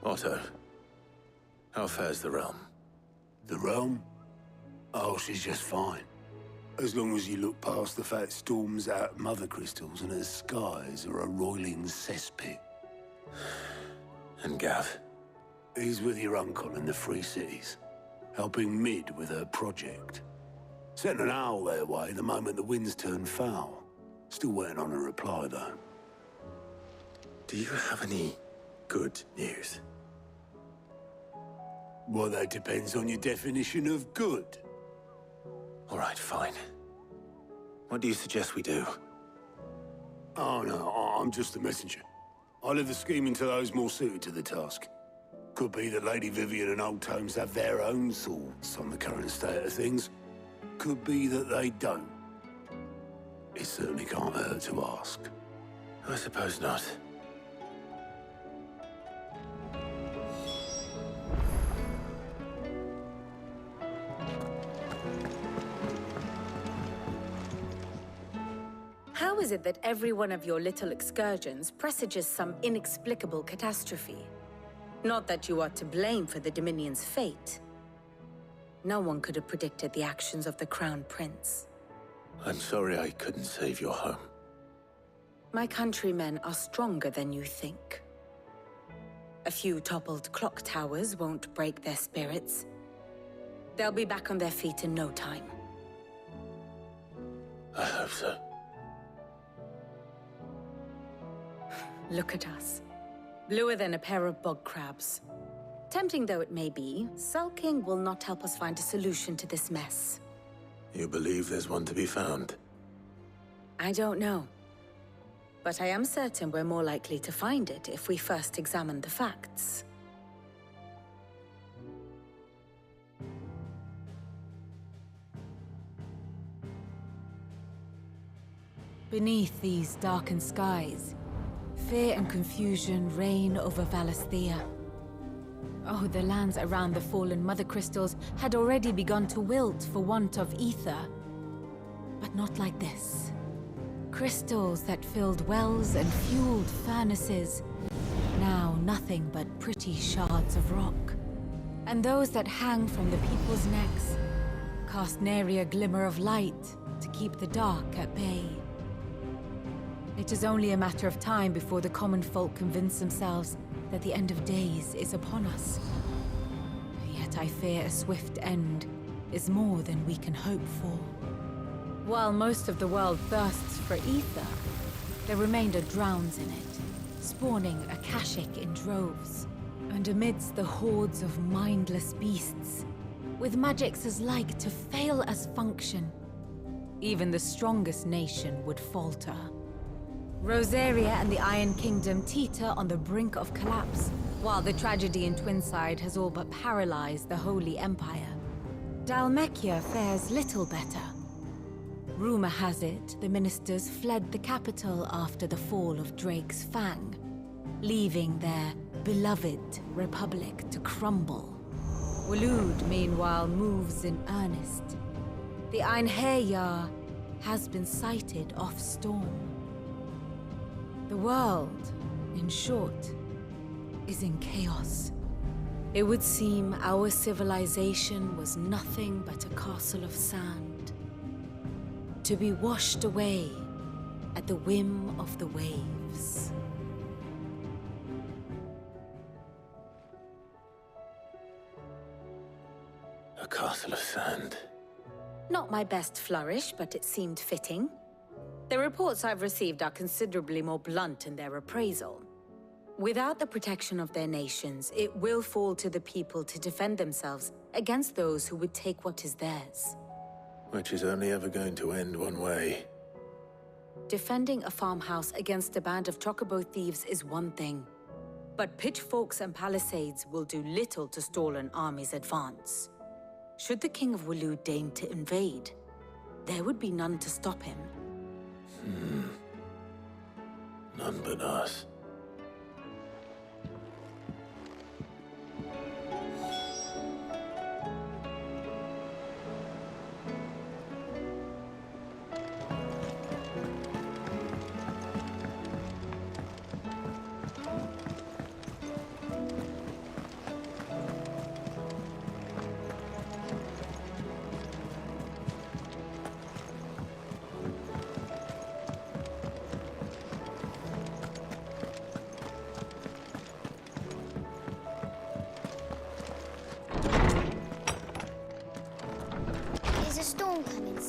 Otto, how fares the realm? The realm? Oh, she's just fine. As long as you look past the fat storms out mother crystals and her skies are a roiling cesspit. And Gav? He's with your uncle in the Free Cities, helping Mid with her project. Sent an owl their way the moment the winds turned foul. Still waiting on a reply, though. Do you have any good news? Well, that depends on your definition of good. All right, fine. What do you suggest we do? Oh, no, I'm just the messenger. I leave the scheming to those more suited to the task. Could be that Lady Vivian and Old Tomes have their own thoughts on the current state of things. Could be that they don't. It certainly can't hurt to ask. I suppose not. How is it that every one of your little excursions presages some inexplicable catastrophe? Not that you are to blame for the Dominion's fate. No one could have predicted the actions of the Crown Prince. I'm sorry I couldn't save your home. My countrymen are stronger than you think. A few toppled clock towers won't break their spirits. They'll be back on their feet in no time. I hope so. Look at us. Bluer than a pair of bog crabs. Tempting though it may be, sulking will not help us find a solution to this mess. You believe there's one to be found? I don't know. But I am certain we're more likely to find it if we first examine the facts. Beneath these darkened skies, fear and confusion reign over Valisthea. Oh, the lands around the fallen Mother Crystals had already begun to wilt for want of ether. But not like this. Crystals that filled wells and fueled furnaces, now nothing but pretty shards of rock. And those that hang from the people's necks cast nary a glimmer of light to keep the dark at bay. It is only a matter of time before the common folk convince themselves that the end of days is upon us. Yet I fear a swift end is more than we can hope for. While most of the world thirsts for ether, the remainder drowns in it, spawning Akashic in droves. And amidst the hordes of mindless beasts, with magics as like to fail as function, even the strongest nation would falter. Rosaria and the Iron Kingdom teeter on the brink of collapse, while the tragedy in Twinside has all but paralyzed the Holy Empire. Dalmekia fares little better. Rumor has it the ministers fled the capital after the fall of Drake's Fang, leaving their beloved republic to crumble. Waloed, meanwhile, moves in earnest. The Einherjar has been sighted off-storm. The world, in short, is in chaos. It would seem our civilization was nothing but a castle of sand, to be washed away at the whim of the waves. A castle of sand. Not my best flourish, but it seemed fitting. The reports I've received are considerably more blunt in their appraisal. Without the protection of their nations, it will fall to the people to defend themselves against those who would take what is theirs. Which is only ever going to end one way. Defending a farmhouse against a band of chocobo thieves is one thing, but pitchforks and palisades will do little to stall an army's advance. Should the King of Waloed deign to invade, there would be none to stop him. None but us.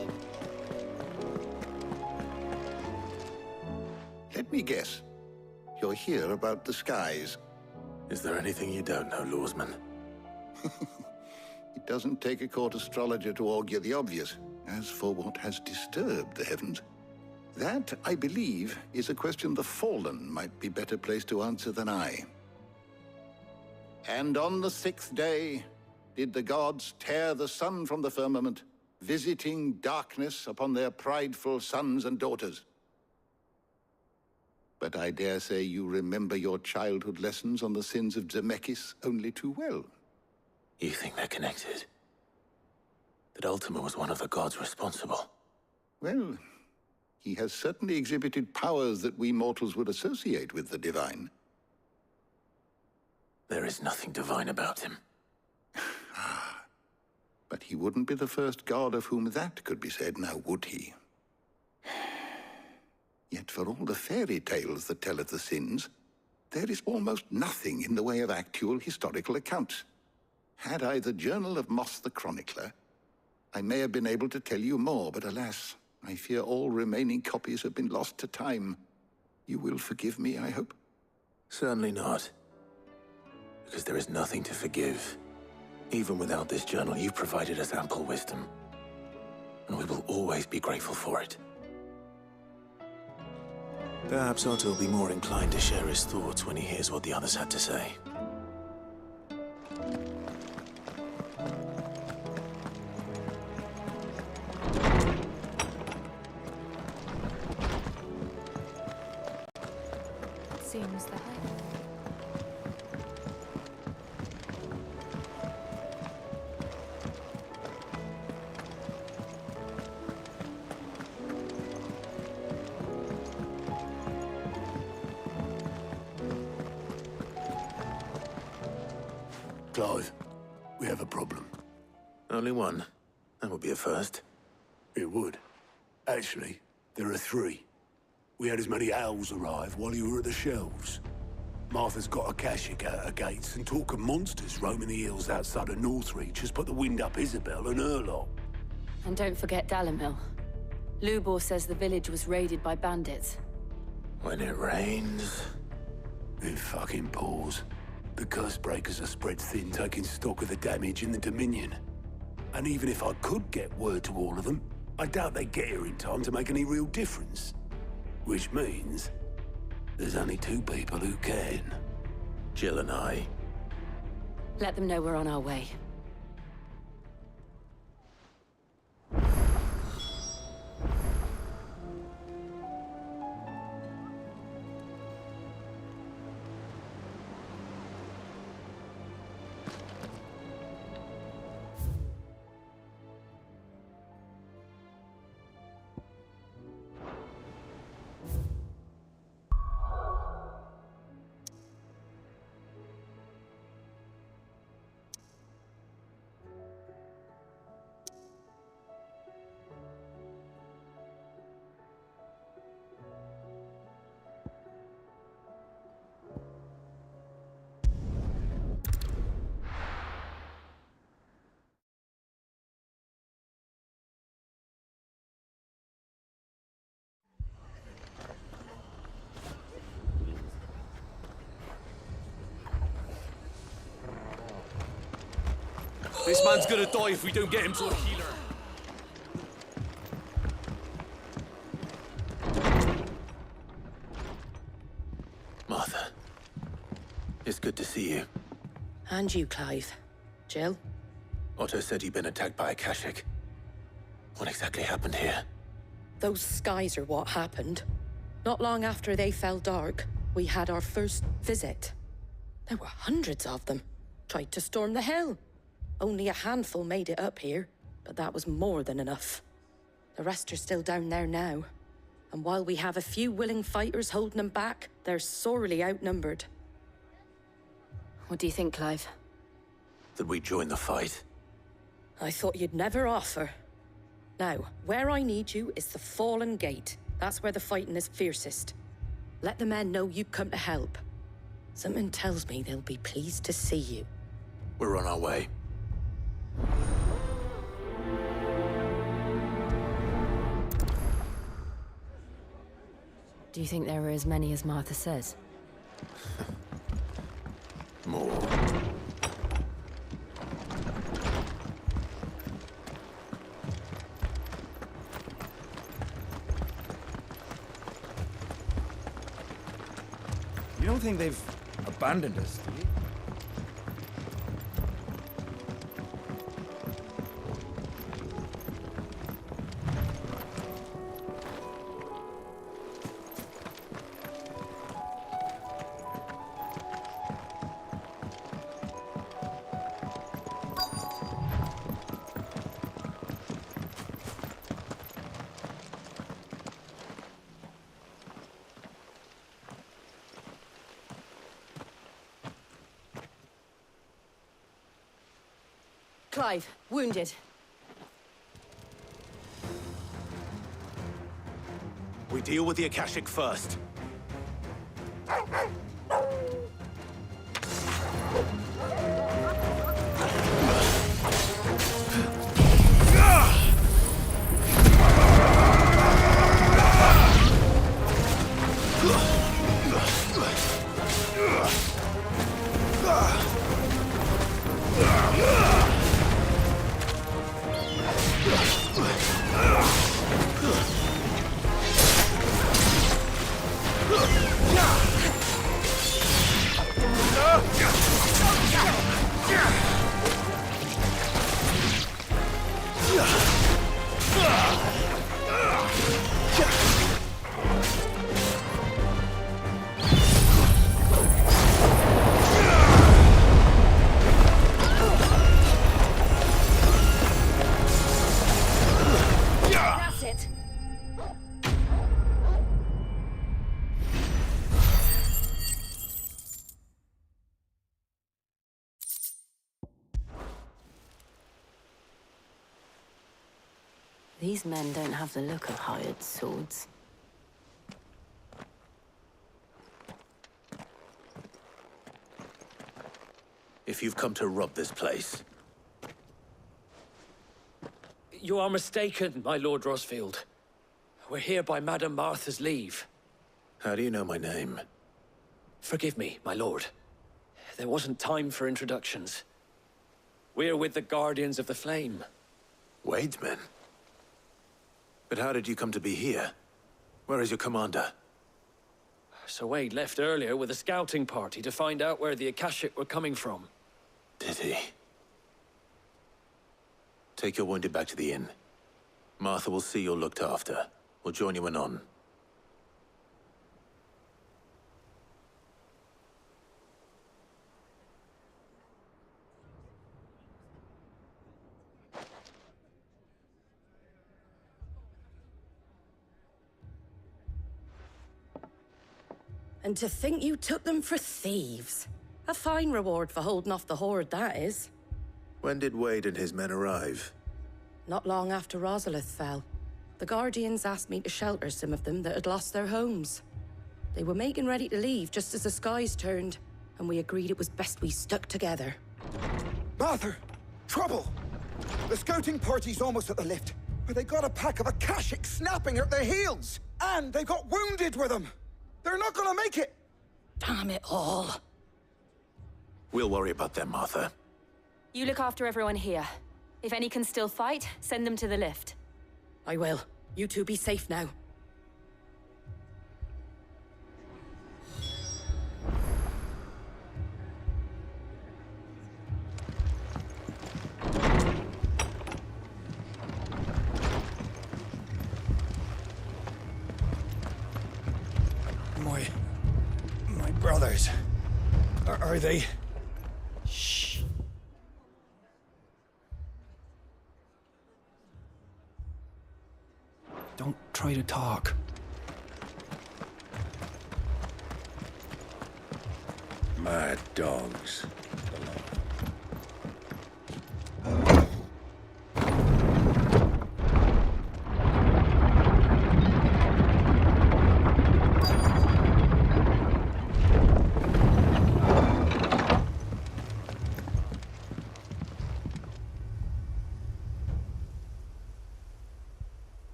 him. Let me guess. You're here about the skies. Is there anything you don't know, Lawsman? It doesn't take a court astrologer to augur the obvious. As for what has disturbed the heavens, that, I believe, is a question the Fallen might be better placed to answer than I. And on the sixth day did the gods tear the sun from the firmament, visiting darkness upon their prideful sons and daughters. But I dare say you remember your childhood lessons on the sins of Zemeckis only too well. You think they're connected? That Ultima was one of the gods responsible? Well, he has certainly exhibited powers that we mortals would associate with the divine. There is nothing divine about him. But he wouldn't be the first god of whom that could be said, now would he? Yet for all the fairy tales that tell of the sins, there is almost nothing in the way of actual historical accounts. Had I the Journal of Moss the Chronicler, I may have been able to tell you more, but alas, I fear all remaining copies have been lost to time. You will forgive me, I hope? Certainly not. Because there is nothing to forgive. Even without this journal, you've provided us ample wisdom. And we will always be grateful for it. Perhaps Otto will be more inclined to share his thoughts when he hears what the others had to say. Seems that way. Clive, we have a problem. Only one. That would be a first. It would. Actually, there are three. We had as many owls arrive while you were at the shelves. Martha's got a Akashic out her gates, and talk of monsters roaming the hills outside of Northreach has put the wind up Isabel and her lot. And don't forget Dalimil. Lubor says the village was raided by bandits. When it rains... It fucking pours. The curse breakers are spread thin, taking stock of the damage in the Dominion. And even if I could get word to all of them, I doubt they'd get here in time to make any real difference. Which means there's only two people who can. Jill and I. Let them know we're on our way. This man's gonna die if we don't get him to a healer. Martha. It's good to see you. And you, Clive. Jill? Otto said you'd been attacked by Akashic. What exactly happened here? Those skies are what happened. Not long after they fell dark, we had our first visit. There were hundreds of them. Tried to storm the hill. Only a handful made it up here, but that was more than enough. The rest are still down there now. And while we have a few willing fighters holding them back, they're sorely outnumbered. What do you think, Clive? That we join the fight? I thought you'd never offer. Now, where I need you is the Fallen Gate. That's where the fighting is fiercest. Let the men know you've come to help. Something tells me they'll be pleased to see you. We're on our way. Do you think there are as many as Martha says? More. You don't think they've abandoned us, do you? Clive, wounded. We deal with the Akashic first. That's it. These men don't have the look of hired swords. If you've come to rob this place, You are mistaken, my Lord Rosfield. We're here by Madame Martha's leave. how do you know my name? Forgive me, my lord. There wasn't time for introductions. We're with the Guardians of the Flame. Wade's men? But how did you come to be here? Where is your commander? Sir Wade left earlier with a scouting party to find out where the Akashic were coming from. Did he? Take your wounded back to the inn. Martha will see you're looked after. We'll join you anon. And to think you took them for thieves. A fine reward for holding off the horde, that is. When did Wade and his men arrive? Not long after Rosalith fell. The Guardians asked me to shelter some of them that had lost their homes. They were making ready to leave just as the skies turned, and we agreed it was best we stuck together. Martha! Trouble! The scouting party's almost at the lift, but they got a pack of Akashic snapping at their heels! And they got wounded with them! They're not gonna make it! Damn it all. We'll worry about them, Martha. You look after everyone here. If any can still fight, send them to the lift. I will. You two be safe now. My brothers. Are they... Shh. Don't try to talk. Mad dogs.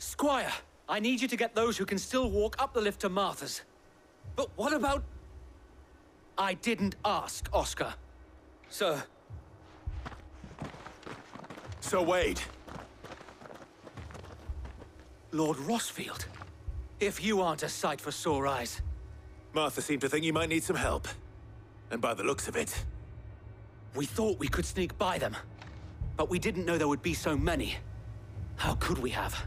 Squire, I need you to get those who can still walk up the lift to Martha's. But what about... I didn't ask, Oscar. Sir. Sir Wade. Lord Rossfield. If you aren't a sight for sore eyes. Martha seemed to think you might need some help. And by the looks of it... We thought we could sneak by them. But we didn't know there would be so many. How could we have?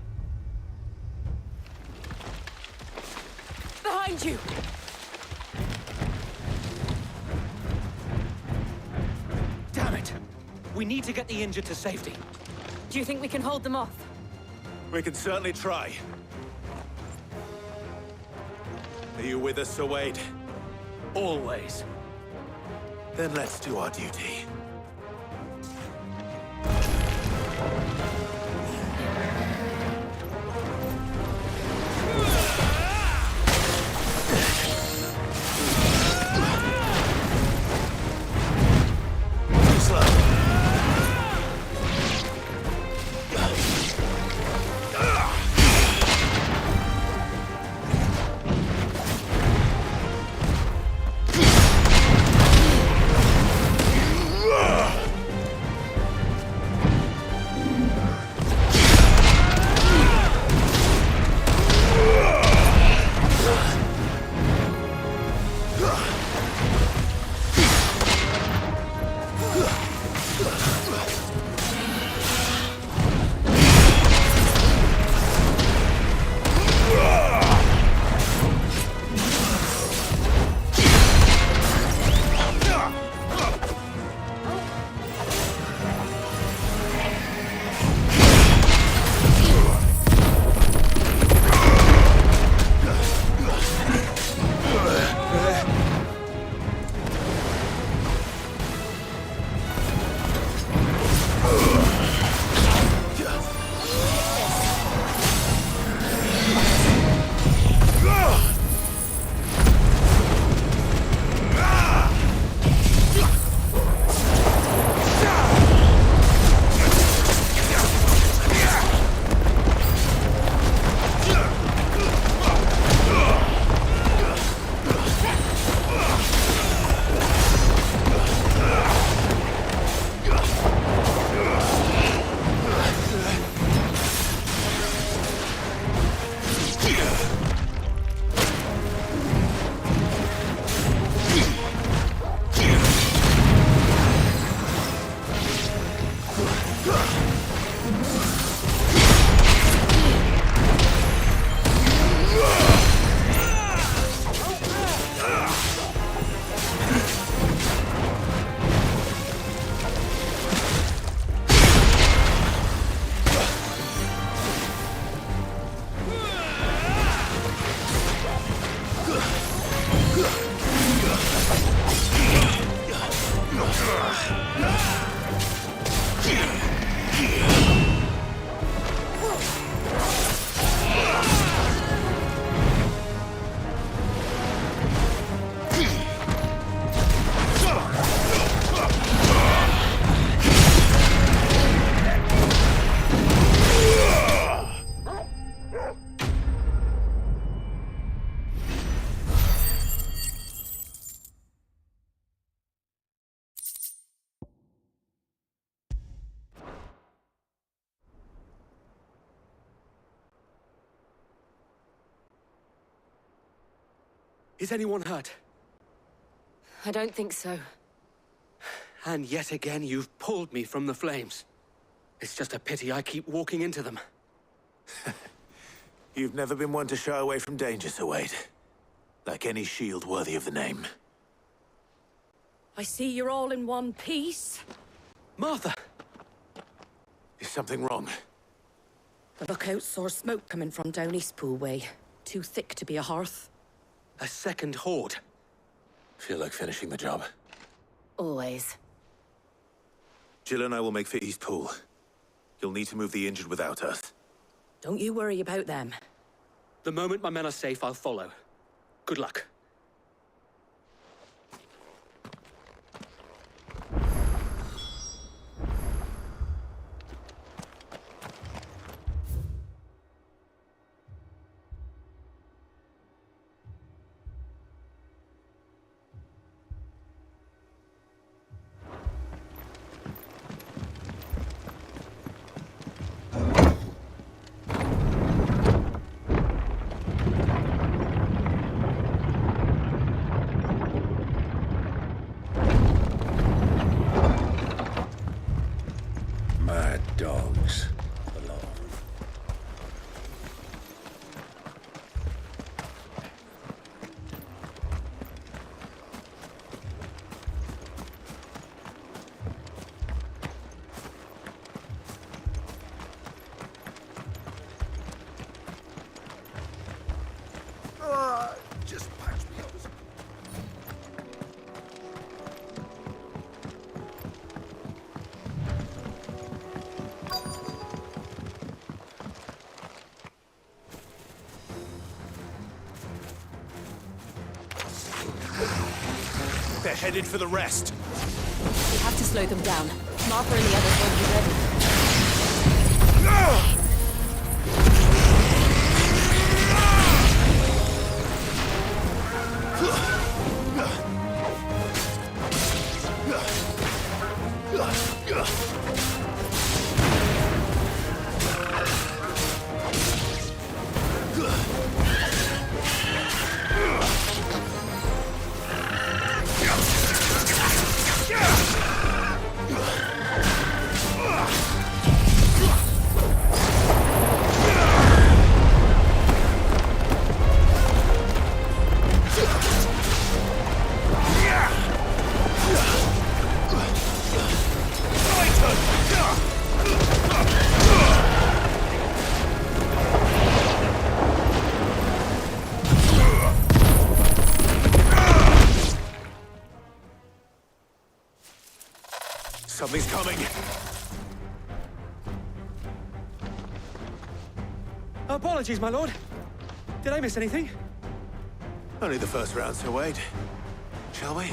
Behind you! Damn it! We need to get the injured to safety. Do you think we can hold them off? We can certainly try. Are you with us, Sir Wade? Always. Then let's do our duty. Is anyone hurt? I don't think so. And yet again, you've pulled me from the flames. It's just a pity I keep walking into them. You've never been one to shy away from danger, Sir Wade. Like any shield worthy of the name. I see you're all in one piece. Martha! Is something wrong? The lookout saw smoke coming from down Eastpool way. Too thick to be a hearth. A second horde. Feel like finishing the job. Always. Jill and I will make for Eastpool. You'll need to move the injured without us. Don't you worry about them. The moment my men are safe, I'll follow. Good luck. They're headed for the rest. We have to slow them down. Martha and the others won't be ready. Something's coming. Apologies, my lord. Did I miss anything? Only the first round, so wait. Shall we?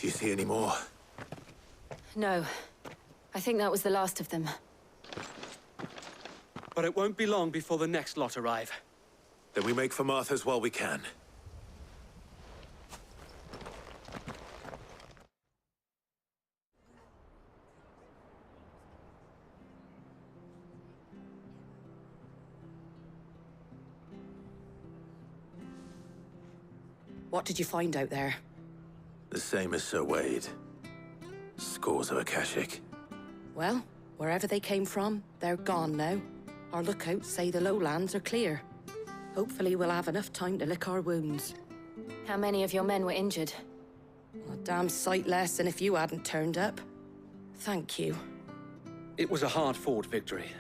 Do you see any more? No. I think that was the last of them. But it won't be long before the next lot arrive. Then we make for Martha's while we can. What did you find out there? The same as Sir Wade. Scores of Akashic. Well, wherever they came from, they're gone now. Our lookouts say the lowlands are clear. Hopefully we'll have enough time to lick our wounds. How many of your men were injured? A damn sight less than if you hadn't turned up. Thank you. It was a hard-fought victory.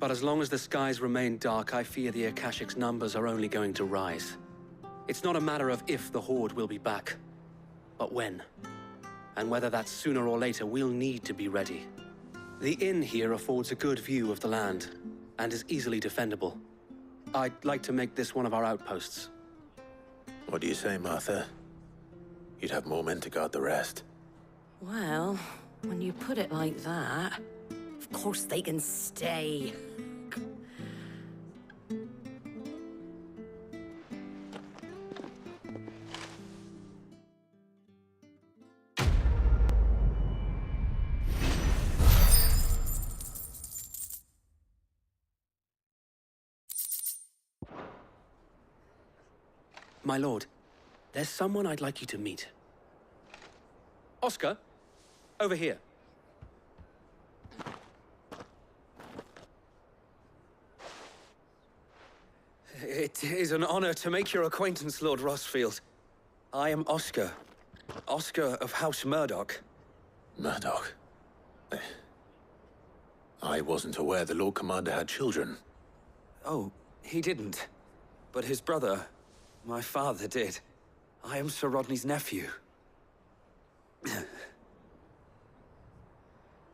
But as long as the skies remain dark, I fear the Akashic's numbers are only going to rise. It's not a matter of if the Horde will be back, but when. And whether that's sooner or later, we'll need to be ready. The inn here affords a good view of the land, and is easily defendable. I'd like to make this one of our outposts. What do you say, Martha? You'd have more men to guard the rest. Well, when you put it like that, of course they can stay. My lord, there's someone I'd like you to meet. Oscar, over here. It is an honor to make your acquaintance, Lord Rossfield. I am Oscar. Oscar of House Murdoch. Murdoch? I wasn't aware the Lord Commander had children. Oh, he didn't. But his brother, my father, did. I am Sir Rodney's nephew.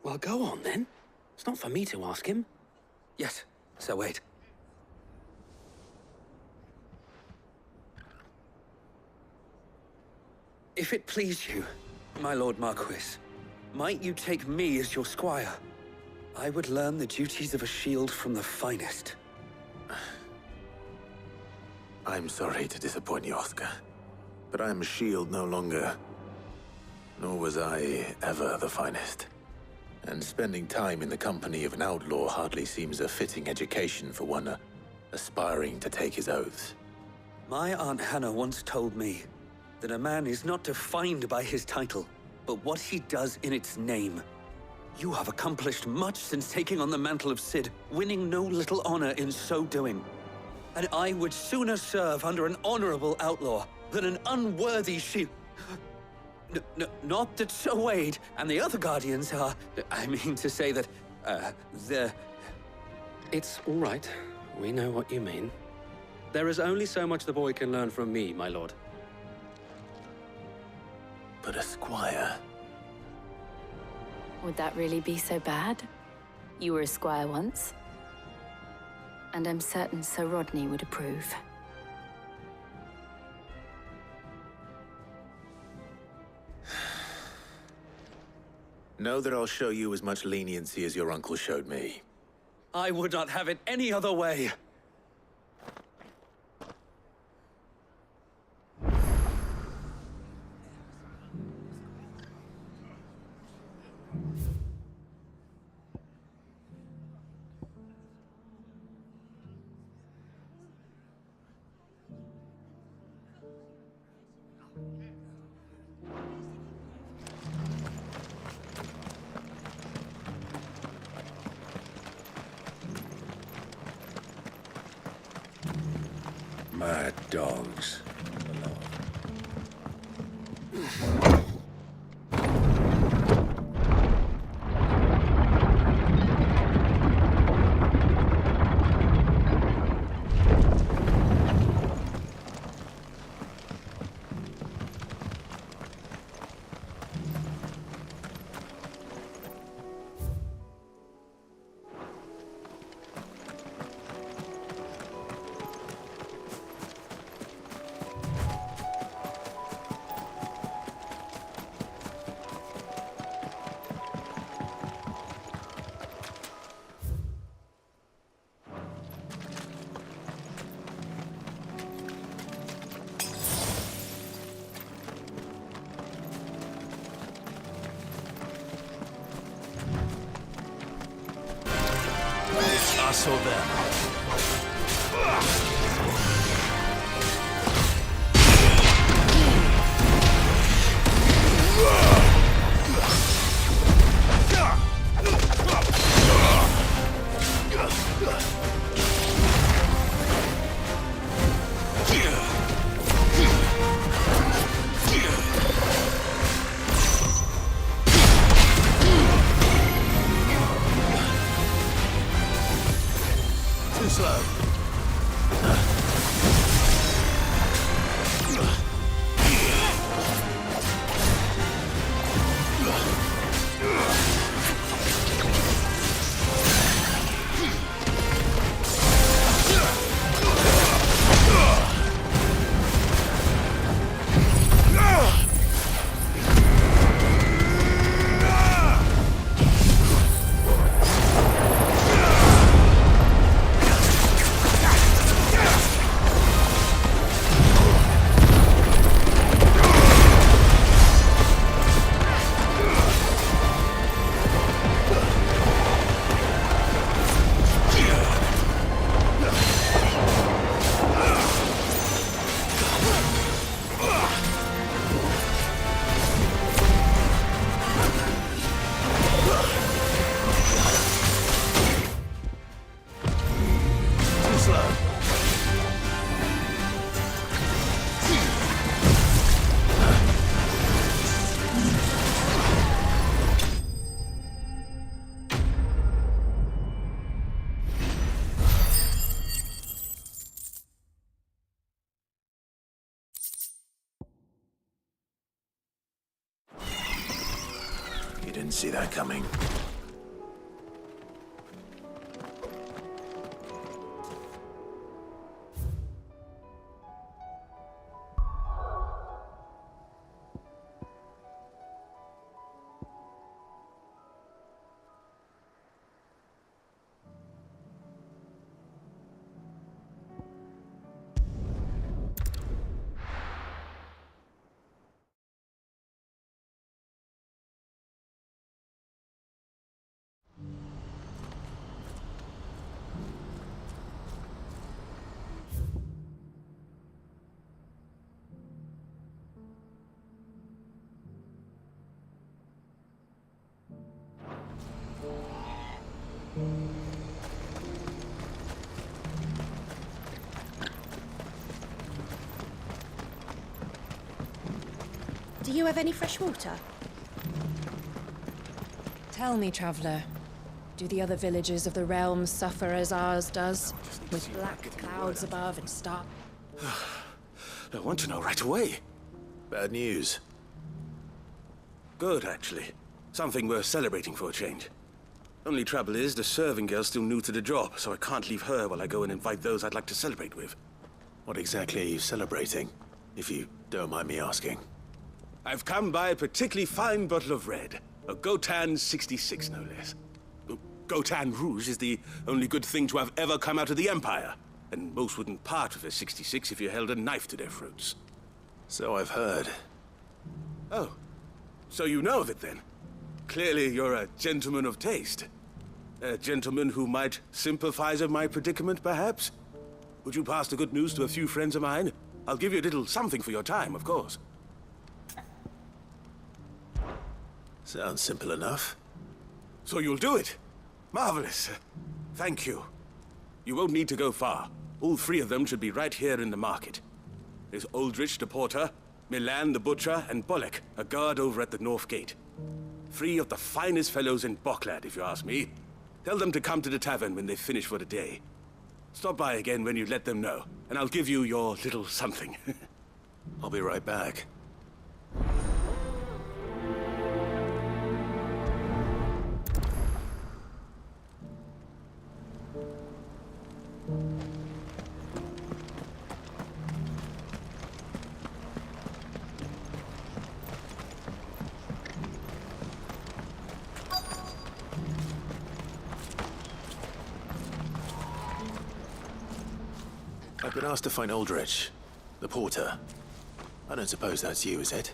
Well, go on then. It's not for me to ask him. Yes, Sir Wade. If it please you, my Lord Marquis, might you take me as your squire? I would learn the duties of a shield from the finest. I'm sorry to disappoint you, Oscar, but I am a shield no longer. Nor was I ever the finest. And spending time in the company of an outlaw hardly seems a fitting education for one aspiring to take his oaths. My Aunt Hannah once told me that a man is not defined by his title, but what he does in its name. You have accomplished much since taking on the mantle of Cid, winning no little honor in so doing. And I would sooner serve under an honorable outlaw than an unworthy shield. Not that Sir Wade and the other Guardians are... I mean to say that, they're... It's all right. We know what you mean. There is only so much the boy can learn from me, my lord. But a squire? Would that really be so bad? You were a squire once. And I'm certain Sir Rodney would approve. Know that I'll show you as much leniency as your uncle showed me. I would not have it any other way. Mad dogs. Us or them. didn't see that coming. Do you have any fresh water? Tell me, traveler, do the other villages of the realm suffer as ours does? With black clouds above and stark... I want to know right away. Bad news. Good, actually. Something worth celebrating for a change. Only trouble is, the serving girl's still new to the job, so I can't leave her while I go and invite those I'd like to celebrate with. What exactly are you celebrating, if you don't mind me asking? I've come by a particularly fine bottle of red. A Gotan 66, no less. Gotan Rouge is the only good thing to have ever come out of the Empire. And most wouldn't part with a 66 if you held a knife to their throats. So I've heard. Oh, so you know of it then? Clearly you're a gentleman of taste. A gentleman who might sympathize with my predicament, perhaps? Would you pass the good news to a few friends of mine? I'll give you a little something for your time, of course. Sounds simple enough. So you'll do it? Marvelous. Thank you. You won't need to go far. All three of them should be right here in the market. There's Aldrich the porter, Milan the butcher, and Bolek, a guard over at the north gate. Three of the finest fellows in Boklad, if you ask me. Tell them to come to the tavern when they've finished for the day. Stop by again when you let them know, and I'll give you your little something. I'll be right back. I've been asked to find Aldrich, the porter. I don't suppose that's you, is it?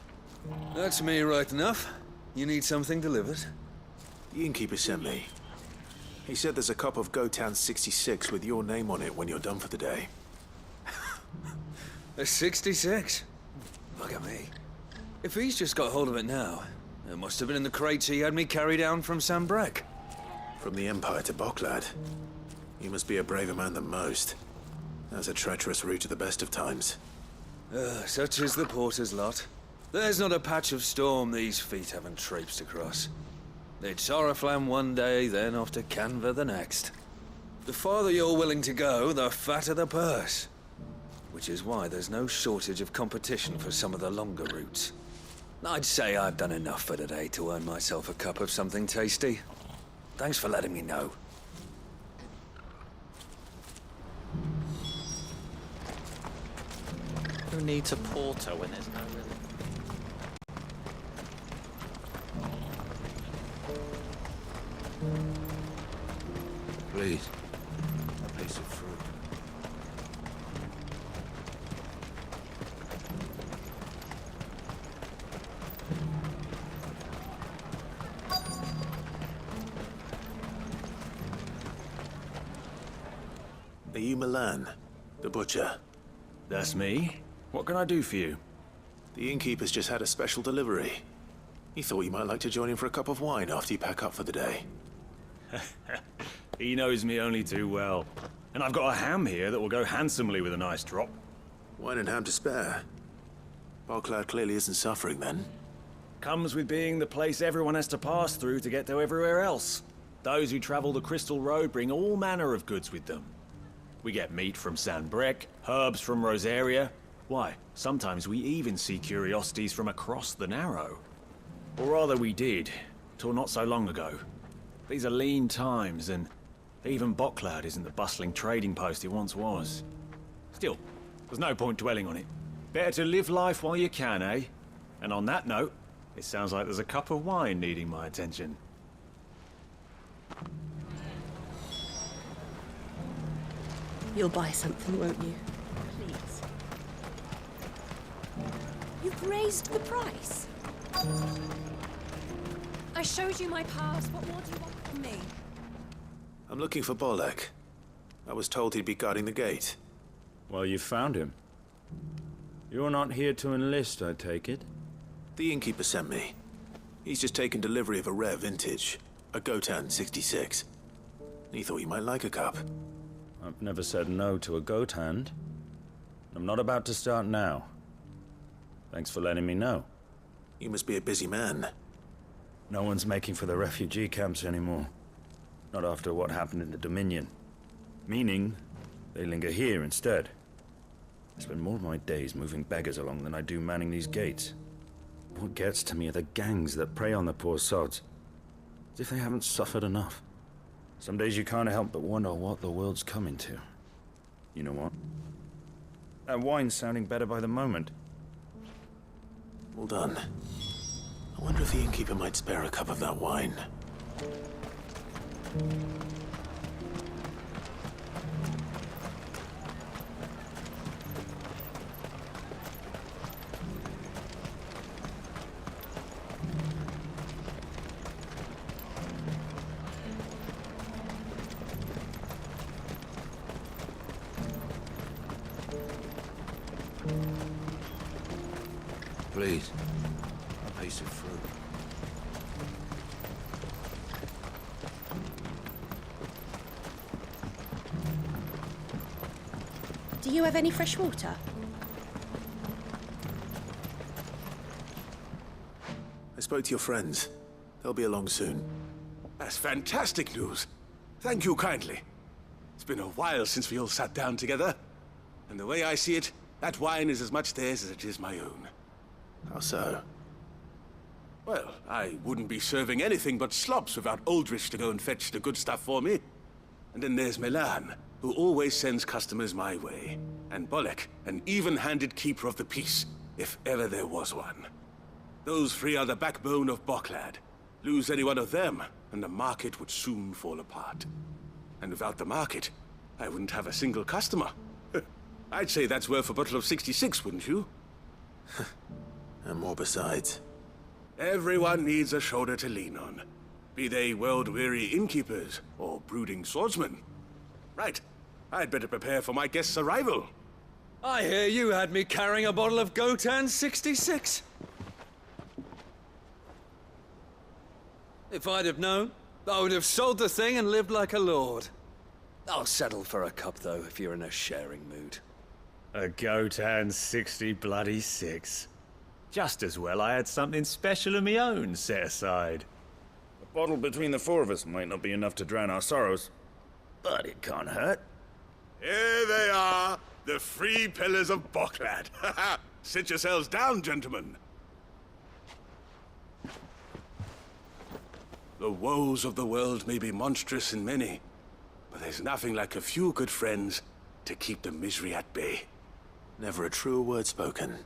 That's me right enough. You need something delivered? The innkeeper sent me. He said there's a cup of Gotan 66 with your name on it when you're done for the day. A 66? Look at me. If he's just got hold of it now, it must have been in the crates he had me carry down from Sambrek. From the Empire to Boklad. You must be a braver man than most. That's a treacherous route at the best of times. Such is the porter's lot. There's not a patch of storm these feet haven't traipsed across. It's Oriflamme one day, then off to Canva the next. The farther you're willing to go, the fatter the purse. Which is why there's no shortage of competition for some of the longer routes. I'd say I've done enough for today to earn myself a cup of something tasty. Thanks for letting me know. Who needs a porter when there's no really... Please, a piece of fruit. Are you Milan, the butcher? That's me. What can I do for you? The innkeeper's just had a special delivery. He thought you might like to join him for a cup of wine after you pack up for the day. He knows me only too well. And I've got a ham here that will go handsomely with a nice drop. Wine and ham to spare. Boklad clearly isn't suffering then. Comes with being the place everyone has to pass through to get to everywhere else. Those who travel the Crystal Road bring all manner of goods with them. We get meat from Sambrek, herbs from Rosaria. Why, sometimes we even see curiosities from across the Narrow. Or rather we did, till not so long ago. These are lean times, and even Bockloud isn't the bustling trading post it once was. Still, there's no point dwelling on it. Better to live life while you can, eh? And on that note, it sounds like there's a cup of wine needing my attention. You'll buy something, won't you? Please. You've raised the price. I showed you my pass. What more do you want from me? I'm looking for Bolek. I was told he'd be guarding the gate. Well, you found him. You're not here to enlist, I take it? The innkeeper sent me. He's just taken delivery of a rare vintage, a Gotan XVI. He thought you might like a cup. I've never said no to a goat hand. I'm not about to start now. Thanks for letting me know. You must be a busy man. No one's making for the refugee camps anymore. Not after what happened in the Dominion. Meaning, they linger here instead. I spend more of my days moving beggars along than I do manning these gates. What gets to me are the gangs that prey on the poor sods. As if they haven't suffered enough. Some days you can't help but wonder what the world's coming to. You know what? That wine's sounding better by the moment. Well done. I wonder if the innkeeper might spare a cup of that wine. Please, a piece of fruit. Do you have any fresh water? I spoke to your friends. They'll be along soon. That's fantastic news. Thank you kindly. It's been a while since we all sat down together. And the way I see it, that wine is as much theirs as it is my own. How so? Well, I wouldn't be serving anything but slops without Aldrich to go and fetch the good stuff for me. And then there's Milan, who always sends customers my way. And Bolek, an even-handed keeper of the peace, if ever there was one. Those three are the backbone of Boklad. Lose any one of them, and the market would soon fall apart. And without the market, I wouldn't have a single customer. I'd say that's worth a bottle of 66, wouldn't you? And more besides. Everyone needs a shoulder to lean on. Be they world-weary innkeepers or brooding swordsmen. Right. I'd better prepare for my guest's arrival. I hear you had me carrying a bottle of Gotan 66. If I'd have known, I would have sold the thing and lived like a lord. I'll settle for a cup, though, if you're in a sharing mood. A Gotan 66. Just as well I had something special of my own set aside. A bottle between the four of us might not be enough to drown our sorrows, but it can't hurt. Here they are, the three pillars of Boklad. Sit yourselves down, gentlemen. The woes of the world may be monstrous in many, but there's nothing like a few good friends to keep the misery at bay. Never a truer word spoken.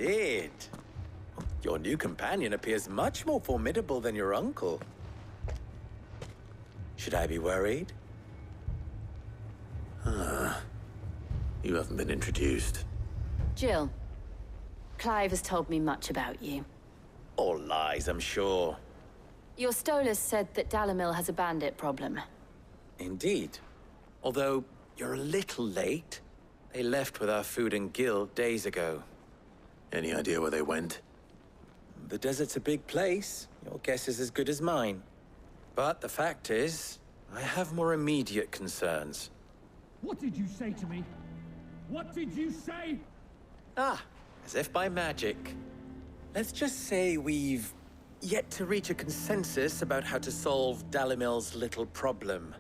Sid. Your new companion appears much more formidable than your uncle. Should I be worried? You haven't been introduced. Jill, Clive has told me much about you. All lies, I'm sure. Your Stolas said that Dalamil has a bandit problem. Indeed. Although, you're a little late. They left with our food and guild days ago. Any idea where they went? The desert's a big place. Your guess is as good as mine. But the fact is, I have more immediate concerns. What did you say to me? What did you say? As if by magic. Let's just say we've yet to reach a consensus about how to solve Dalimil's little problem.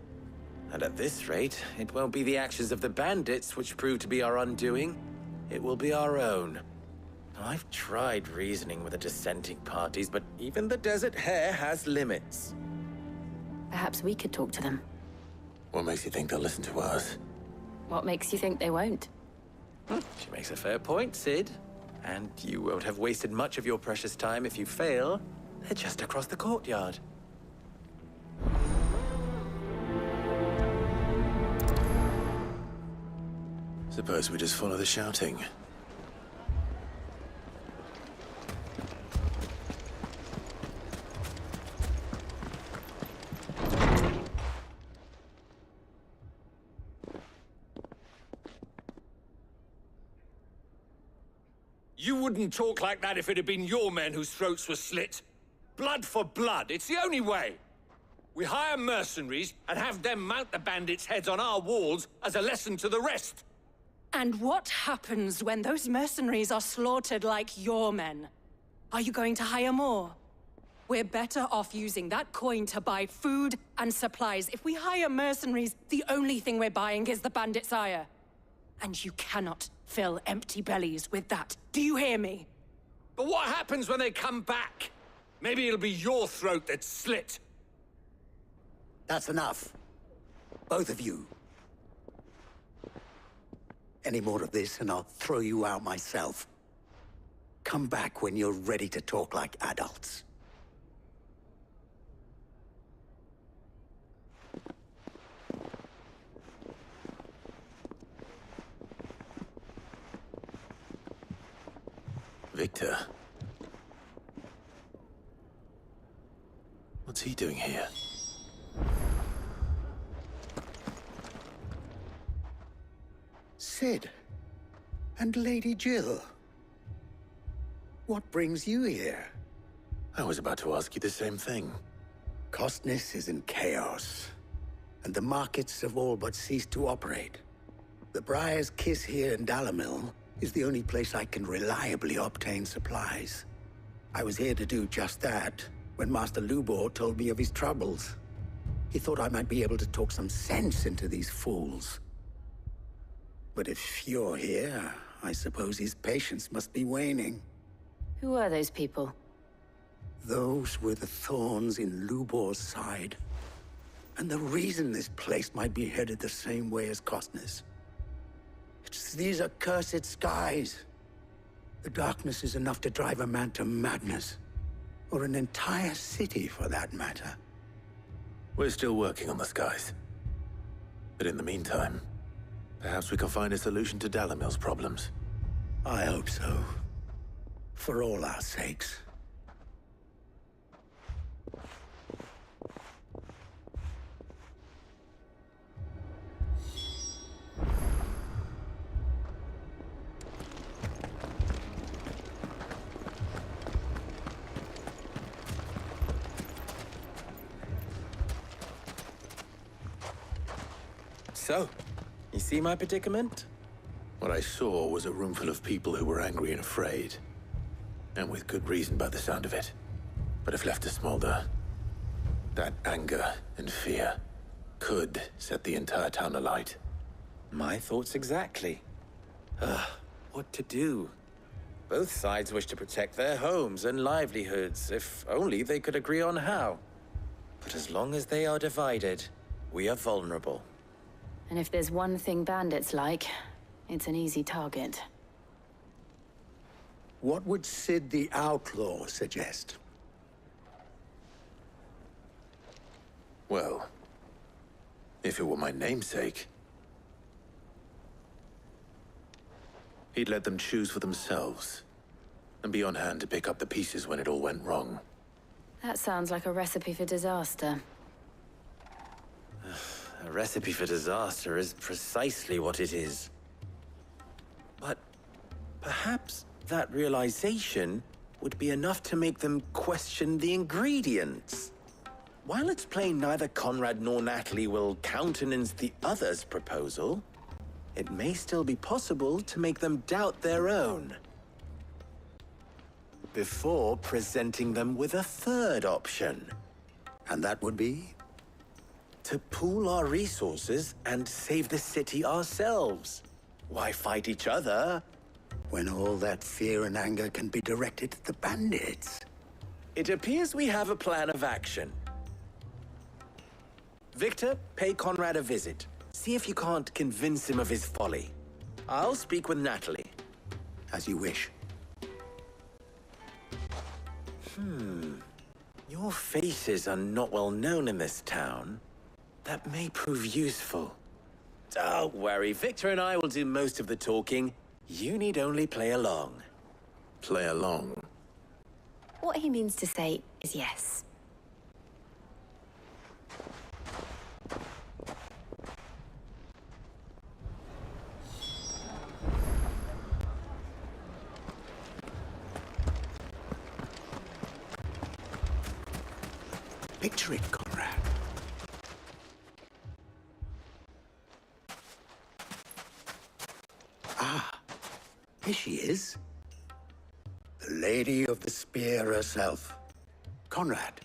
And at this rate, it won't be the actions of the bandits which prove to be our undoing. It will be our own. I've tried reasoning with the dissenting parties, but even the Desert Hare has limits. Perhaps we could talk to them. What makes you think they'll listen to us? What makes you think they won't? She makes a fair point, Sid. And you won't have wasted much of your precious time if you fail. They're just across the courtyard. Suppose we just follow the shouting. You wouldn't talk like that if it had been your men whose throats were slit. Blood for blood, it's the only way. We hire mercenaries and have them mount the bandits' heads on our walls as a lesson to the rest. And what happens when those mercenaries are slaughtered like your men? Are you going to hire more? We're better off using that coin to buy food and supplies. If we hire mercenaries, the only thing we're buying is the bandits' ire. And you cannot fill empty bellies with that. Do you hear me? But what happens when they come back? Maybe it'll be your throat that's slit. That's enough. Both of you. Any more of this and I'll throw you out myself. Come back when you're ready to talk like adults. Victor. What's he doing here? Sid. And Lady Jill. What brings you here? I was about to ask you the same thing. Costness is in chaos, and the markets have all but ceased to operate. The Briar's Kiss here in Dalamil is the only place I can reliably obtain supplies. I was here to do just that when Master Lubor told me of his troubles. He thought I might be able to talk some sense into these fools. But if you're here, I suppose his patience must be waning. Who are those people? Those were the thorns in Lubor's side. And the reason this place might be headed the same way as Costness. It's these accursed skies. The darkness is enough to drive a man to madness. Or an entire city, for that matter. We're still working on the skies. But in the meantime, perhaps we can find a solution to Dalamil's problems. I hope so. For all our sakes. So, you see my predicament? What I saw was a room full of people who were angry and afraid. And with good reason by the sound of it. But if left to smolder, that anger and fear could set the entire town alight. My thoughts exactly. What to do? Both sides wish to protect their homes and livelihoods, if only they could agree on how. But as long as they are divided, we are vulnerable. And if there's one thing bandits like, it's an easy target. What would Sid the Outlaw suggest? Well, if it were my namesake, he'd let them choose for themselves and be on hand to pick up the pieces when it all went wrong. That sounds like a recipe for disaster. A recipe for disaster is precisely what it is. But perhaps that realization would be enough to make them question the ingredients. While it's plain neither Conrad nor Natalie will countenance the other's proposal, it may still be possible to make them doubt their own. Before presenting them with a third option. And that would be? To pool our resources and save the city ourselves. Why fight each other? When all that fear and anger can be directed at the bandits. It appears we have a plan of action. Victor, pay Conrad a visit. See if you can't convince him of his folly. I'll speak with Natalie. As you wish. Your faces are not well known in this town. That may prove useful. Don't worry, Victor and I will do most of the talking. You need only play along. Play along? What he means to say is yes. Picture it, Conrad. Ah, here she is. The Lady of the Spear herself. Conrad,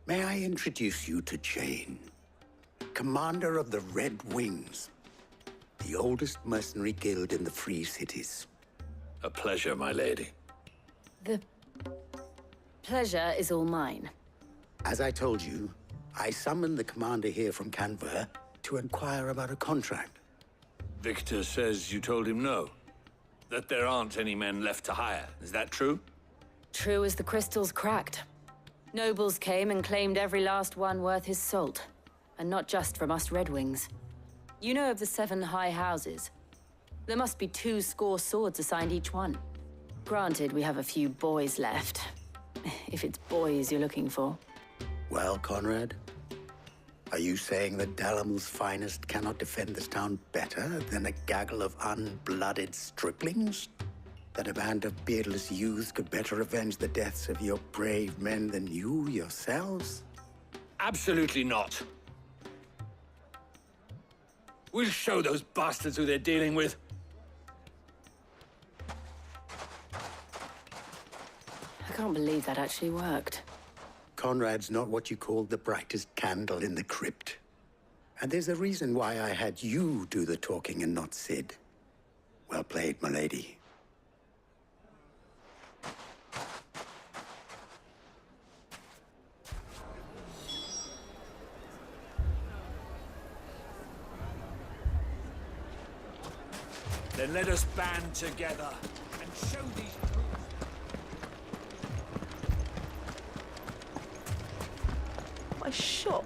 may I introduce you to Jane, commander of the Red Wings, the oldest mercenary guild in the Free Cities. A pleasure, my lady. The pleasure is all mine. As I told you, I summoned the commander here from Canver to inquire about a contract. Victor says you told him no. That there aren't any men left to hire. Is that true? True as the crystals cracked. Nobles came and claimed every last one worth his salt. And not just from us Red Wings. You know of the 7 high houses. There must be 2 swords assigned each one. Granted, we have a few boys left. If it's boys you're looking for. Well, Conrad, are you saying that Dalamel's finest cannot defend this town better than a gaggle of unblooded striplings? That a band of beardless youths could better avenge the deaths of your brave men than you yourselves? Absolutely not. We'll show those bastards who they're dealing with. I can't believe that actually worked. Conrad's not what you call the brightest candle in the crypt. And there's a reason why I had you do the talking and not Sid. Well played, my lady. Then let us band together and show these My shop.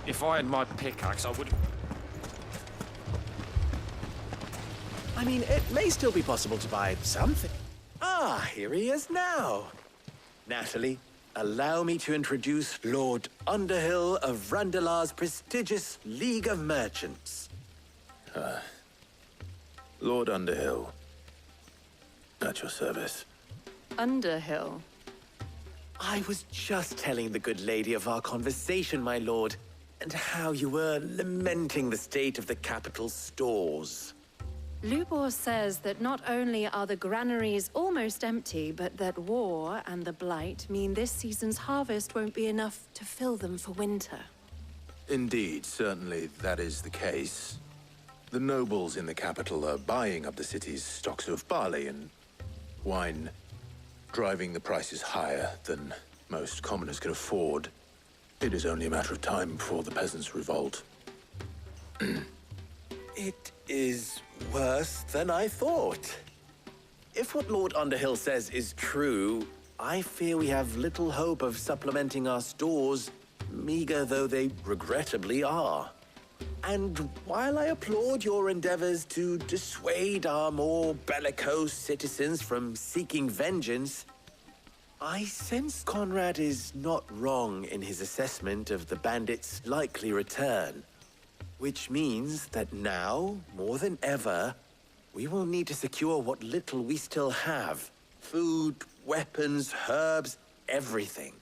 If I had my pickaxe, I would... I mean, it may still be possible to buy something. Ah, here he is now. Natalie, allow me to introduce Lord Underhill of Randalar's prestigious League of Merchants. Lord Underhill. At your service. Underhill? I was just telling the good lady of our conversation, my lord, and how you were lamenting the state of the capital's stores. Lubor says that not only are the granaries almost empty, but that war and the Blight mean this season's harvest won't be enough to fill them for winter. Indeed, certainly that is the case. The nobles in the capital are buying up the city's stocks of barley and wine, driving the prices higher than most commoners can afford. It is only a matter of time before the peasants revolt. It is worse than I thought. If what Lord Underhill says is true, I fear we have little hope of supplementing our stores, meager though they regrettably are. And while I applaud your endeavors to dissuade our more bellicose citizens from seeking vengeance, I sense Conrad is not wrong in his assessment of the bandits' likely return. Which means that now, more than ever, we will need to secure what little we still have. Food, weapons, herbs, everything.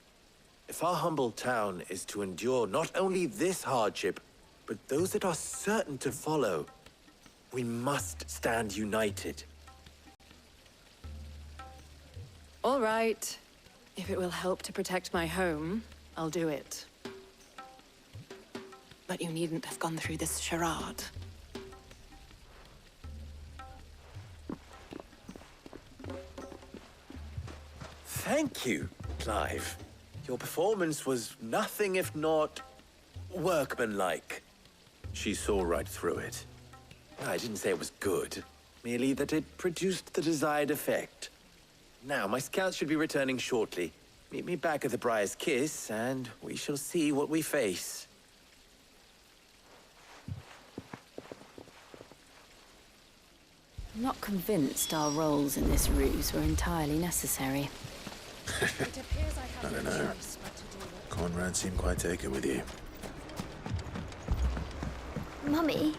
If our humble town is to endure not only this hardship, but those that are certain to follow, we must stand united. All right. If it will help to protect my home, I'll do it. But you needn't have gone through this charade. Thank you, Clive. Your performance was nothing if not workmanlike. She saw right through it. I didn't say it was good, merely that it produced the desired effect. Now, my scouts should be returning shortly. Meet me back at the Briar's Kiss, and we shall see what we face. I'm not convinced our roles in this ruse were entirely necessary. I don't know. Conrad seemed quite taken with you. Mummy,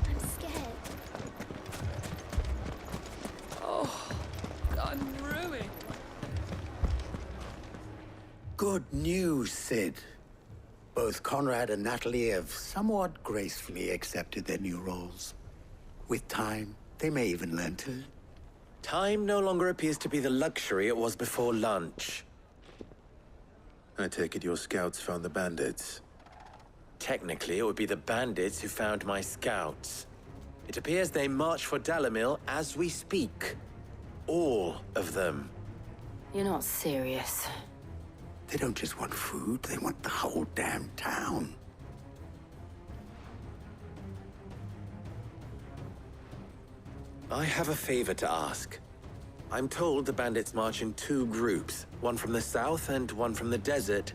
I'm scared. Oh, I'm ruined. Good news, Sid. Both Conrad and Natalie have somewhat gracefully accepted their new roles. With time, they may even learn to. Time no longer appears to be the luxury it was before lunch. I take it your scouts found the bandits. Technically, it would be the bandits who found my scouts. It appears they march for Dalimil as we speak. All of them. You're not serious. They don't just want food, they want the whole damn town. I have a favor to ask. I'm told the bandits march in two groups, one from the south and one from the desert,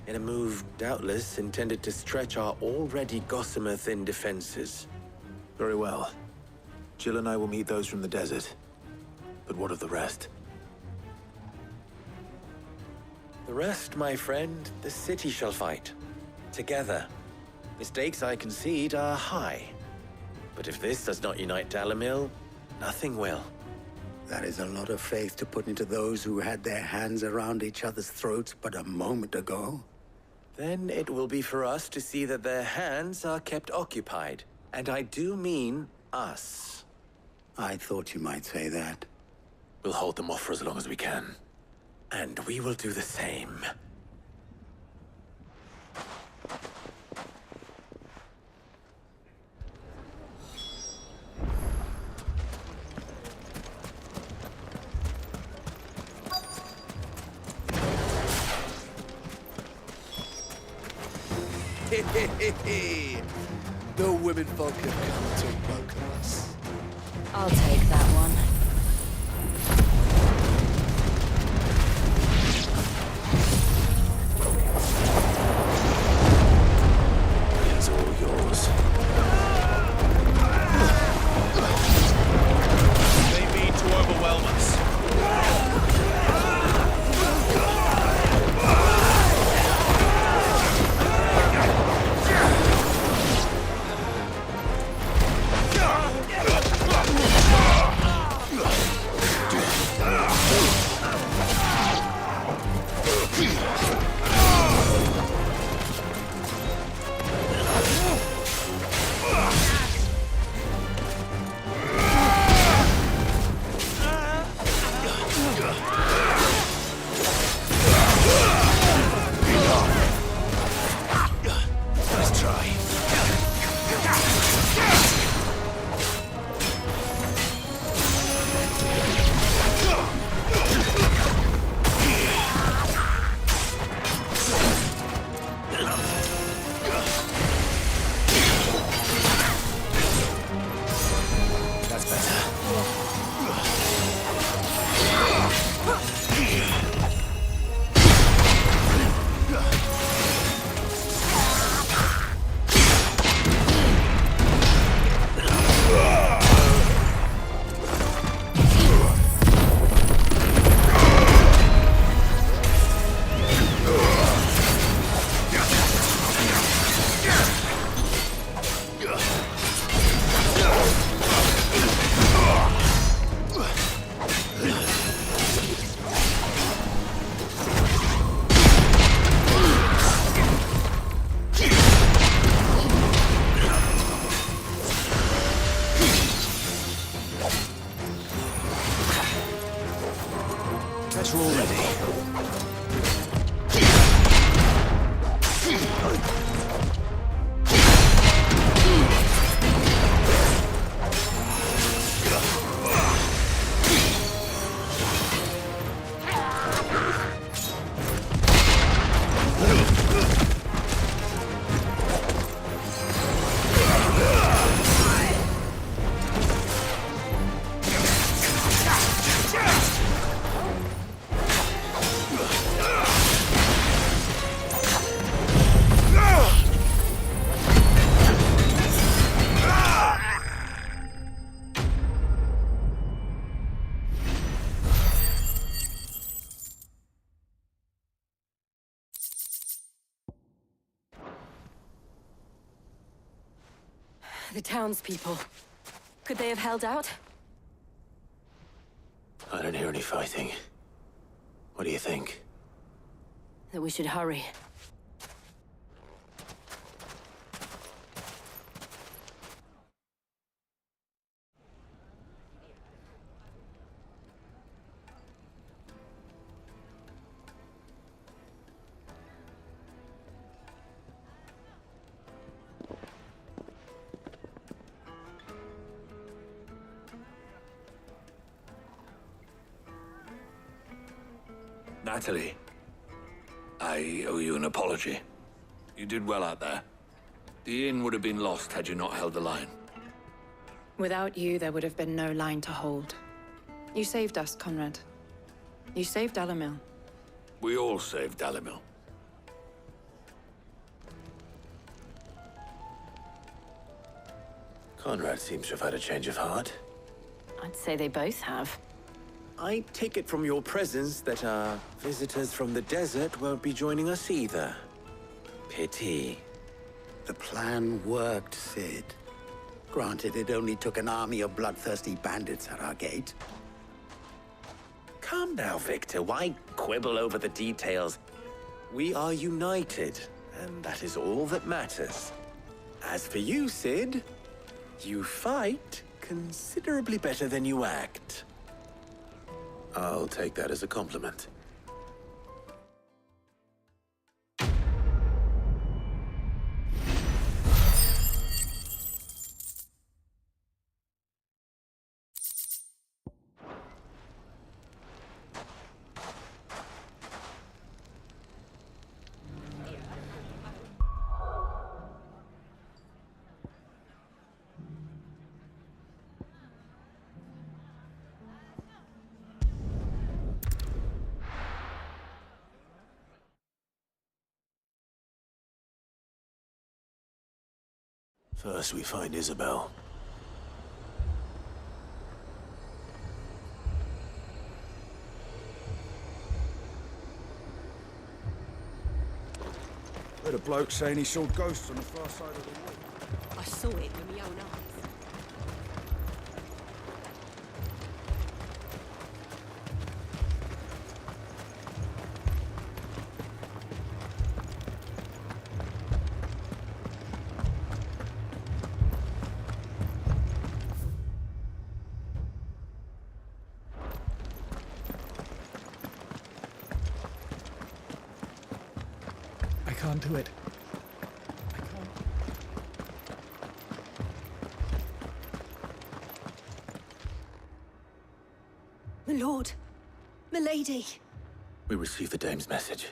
in a move doubtless intended to stretch our already gossamer-thin defenses. Very well. Jill and I will meet those from the desert. But what of the rest? The rest, my friend, the city shall fight. Together. The stakes, I concede, are high. But if this does not unite Dalimil, nothing will. That is a lot of faith to put into those who had their hands around each other's throats but a moment ago. Then it will be for us to see that their hands are kept occupied. And I do mean us. I thought you might say that. We'll hold them off for as long as we can. And we will do the same. The women folk have come to welcome us. I'll take that one. It's all yours. They mean to overwhelm us. Guess we're all ready. The townspeople. Could they have held out? I don't hear any fighting. What do you think? That we should hurry. Natalie, I owe you an apology. You did well out there. The inn would have been lost had you not held the line. Without you, there would have been no line to hold. You saved us, Conrad. You saved Dalimil. We all saved Dalimil. Conrad seems to have had a change of heart. I'd say they both have. I take it from your presence that our visitors from the desert won't be joining us either. Pity. The plan worked, Sid. Granted, it only took an army of bloodthirsty bandits at our gate. Calm now, Victor. Why quibble over the details? We are united, and that is all that matters. As for you, Sid, you fight considerably better than you act. I'll take that as a compliment. First we find Isabel. Heard a bloke saying he saw ghosts on the far side of the wall. I saw it with my own eyes. I can't do it. My lord. Milady. We received the dame's message.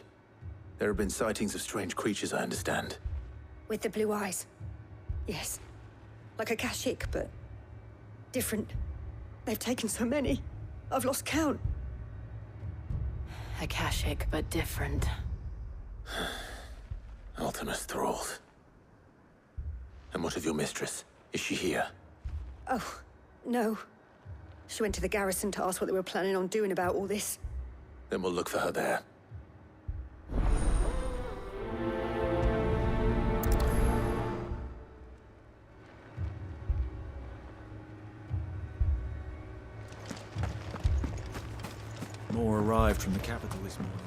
There have been sightings of strange creatures, I understand. With the blue eyes. Yes. Like a Kashik, but different. They've taken so many. I've lost count. Akashic, but different. Ultimus thralls. And what of your mistress? Is she here? Oh, no. She went to the garrison to ask what they were planning on doing about all this. Then we'll look for her there. More arrived from the capital this morning.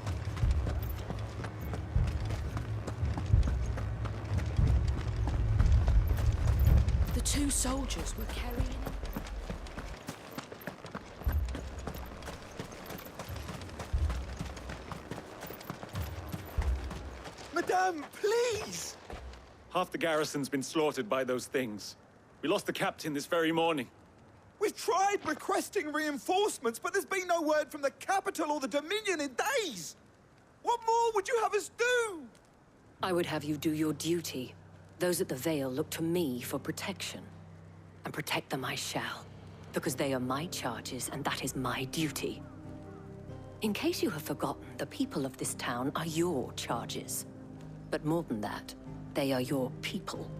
The two soldiers were carrying... Madame, please! Half the garrison's been slaughtered by those things. We lost the captain this very morning. We've tried requesting reinforcements, but there's been no word from the capital or the Dominion in days! What more would you have us do? I would have you do your duty. Those at the Vale look to me for protection. And protect them I shall. Because they are my charges, and that is my duty. In case you have forgotten, the people of this town are your charges. But more than that, they are your people.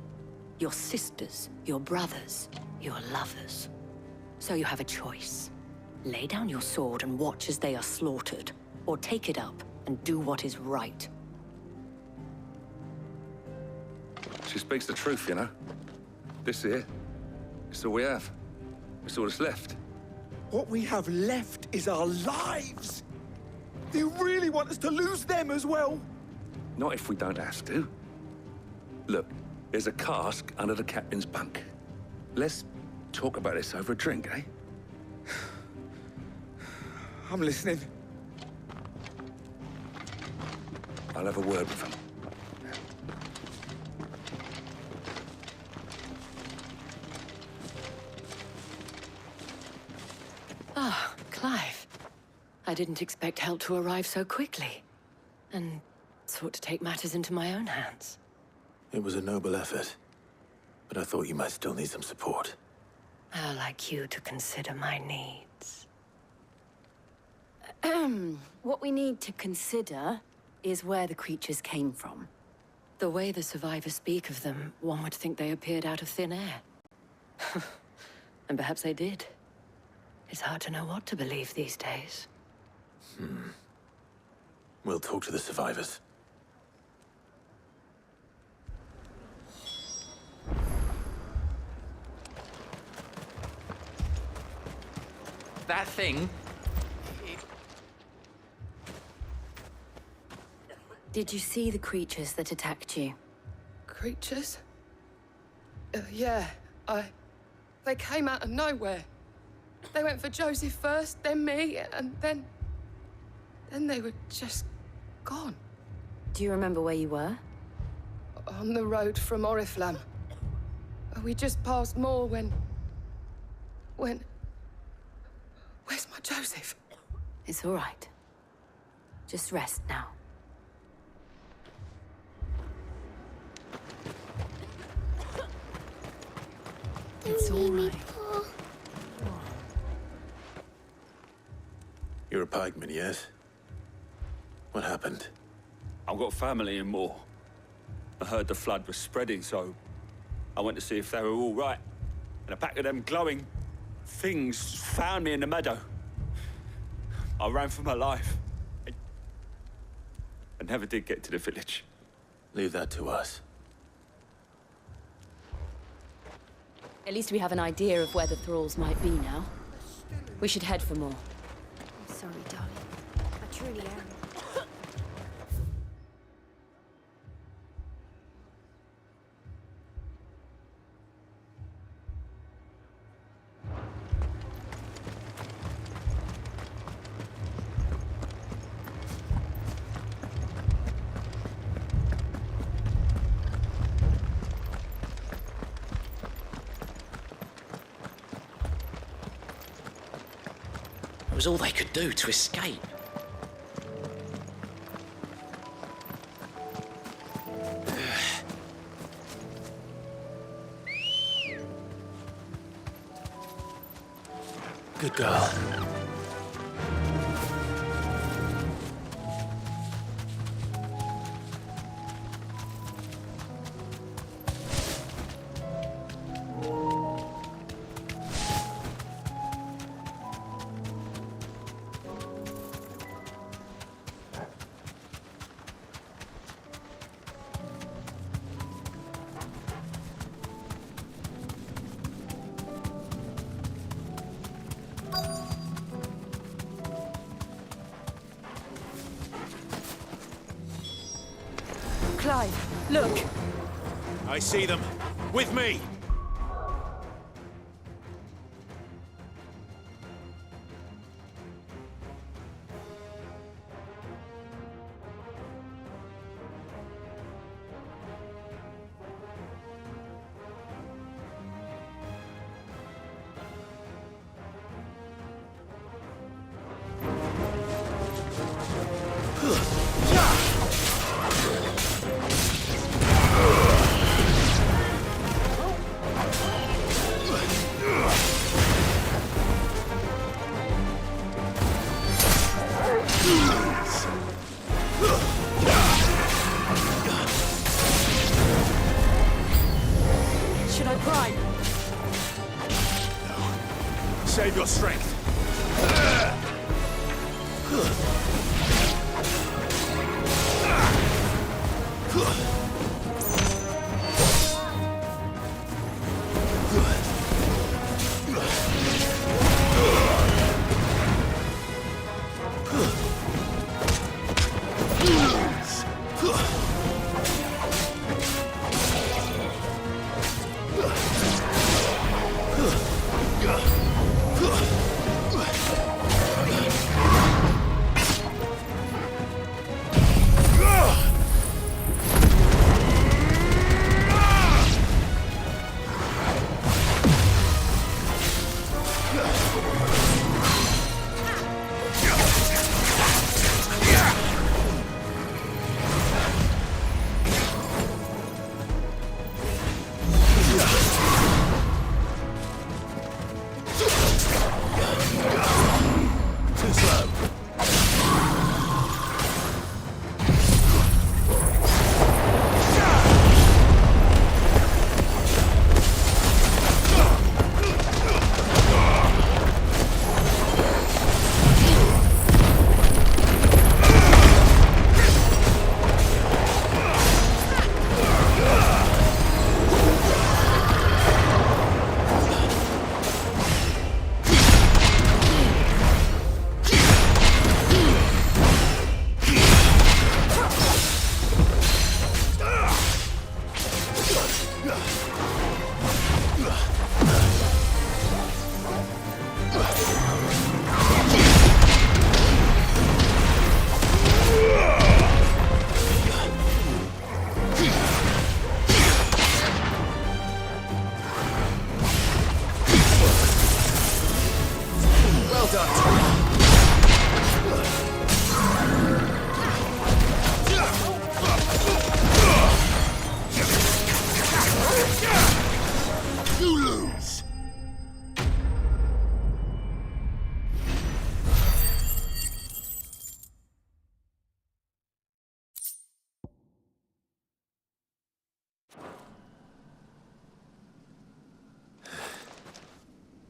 Your sisters, your brothers, your lovers. So you have a choice. Lay down your sword and watch as they are slaughtered, or take it up and do what is right. She speaks the truth, you know. This here, it's all we have. It's all that's left. What we have left is our lives! Do you really want us to lose them as well? Not if we don't have to. Look, there's a cask under the captain's bunk. Let's talk about this over a drink, eh? I'm listening. I'll have a word with him. Ah, Clive. I didn't expect help to arrive so quickly. And sought to take matters into my own hands. It was a noble effort, but I thought you might still need some support. I'd like you to consider my needs. What we need to consider is where the creatures came from. The way the survivors speak of them, one would think they appeared out of thin air. And perhaps they did. It's hard to know what to believe these days. We'll talk to the survivors. That thing? Did you see the creatures that attacked you? Creatures? Yeah, They came out of nowhere. They went for Joseph first, then me, and then they were just gone. Do you remember where you were? On the road from Oriflamme. We just passed Moor when... Where's my Joseph? It's all right. Just rest now. It's all right. You're a pikeman, yes? What happened? I've got family in Moor. I heard the flood was spreading, so I went to see if they were all right. And a pack of them glowing things found me in the meadow. I ran for my life. I never did get to the village. Leave that to us. At least we have an idea of where the thralls might be now. We should head for more. I'm sorry, darling. I truly am. It was all they could do to escape. Good girl. Clive, look! I see them. With me! Should I pry? Save your strength.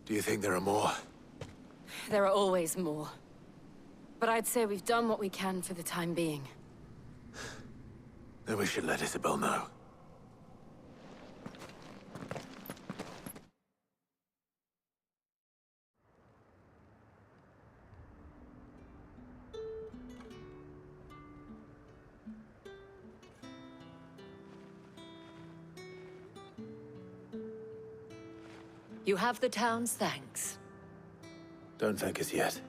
Do you think there are more? There are always more. But I'd say we've done what we can for the time being. Then we should let Isabel know. You have the town's thanks. Don't thank us yet.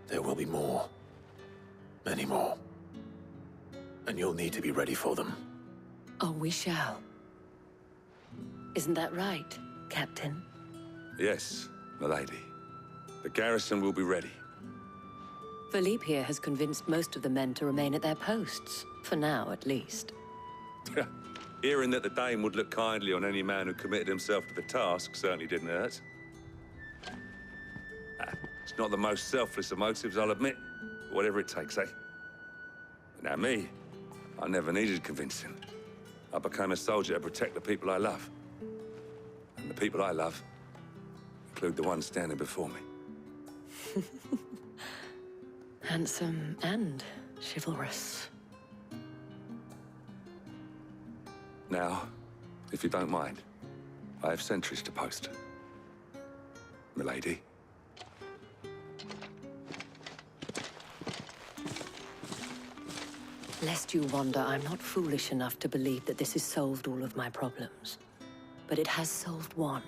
There will be more. Many more. And you'll need to be ready for them. Oh, we shall. Isn't that right, Captain? Yes, milady. The garrison will be ready. Philippe here has convinced most of the men to remain at their posts. For now, at least. Hearing that the Dame would look kindly on any man who committed himself to the task certainly didn't hurt. It's not the most selfless of motives, I'll admit. But whatever it takes, eh? But now me, I never needed convincing. I became a soldier to protect the people I love. And the people I love include the ones standing before me. Handsome and chivalrous. Now, if you don't mind, I have sentries to post. Milady. Lest you wonder, I'm not foolish enough to believe that this has solved all of my problems. But it has solved one,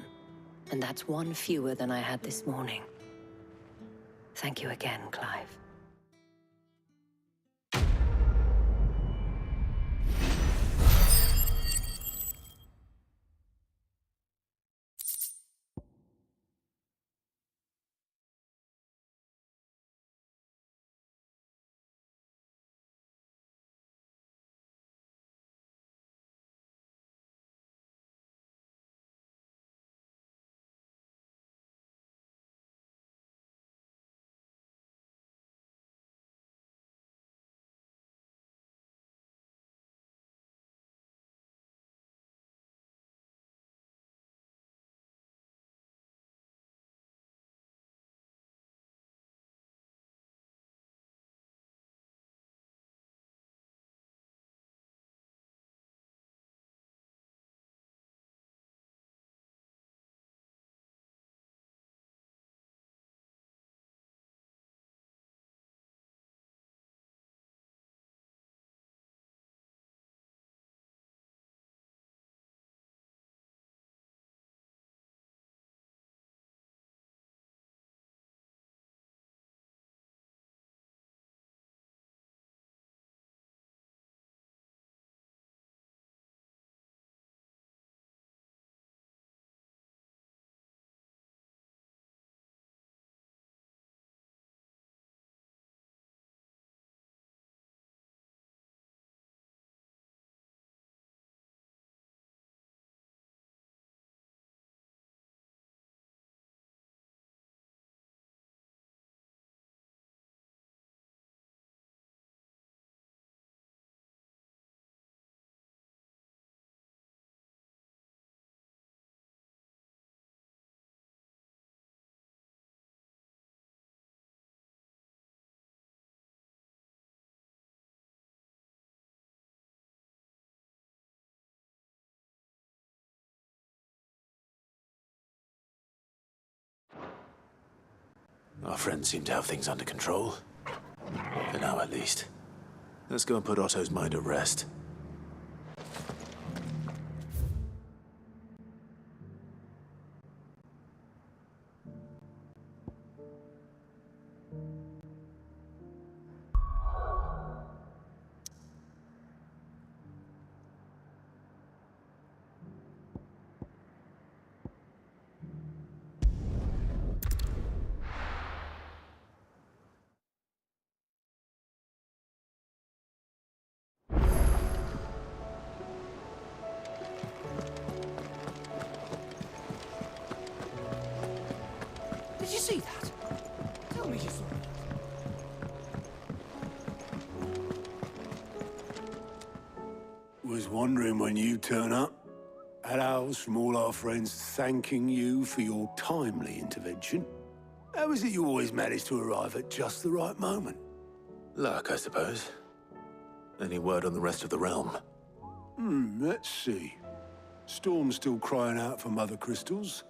and that's one fewer than I had this morning. Thank you again, Clive. Our friends seem to have things under control. For now, at least. Let's go and put Otto's mind at rest. Did you see that? Tell me you saw it. Was wondering when you turn up. Had owls from all our friends thanking you for your timely intervention. How is it you always manage to arrive at just the right moment? Luck, I suppose. Any word on the rest of the realm? Let's see. Storm's still crying out for mother crystals.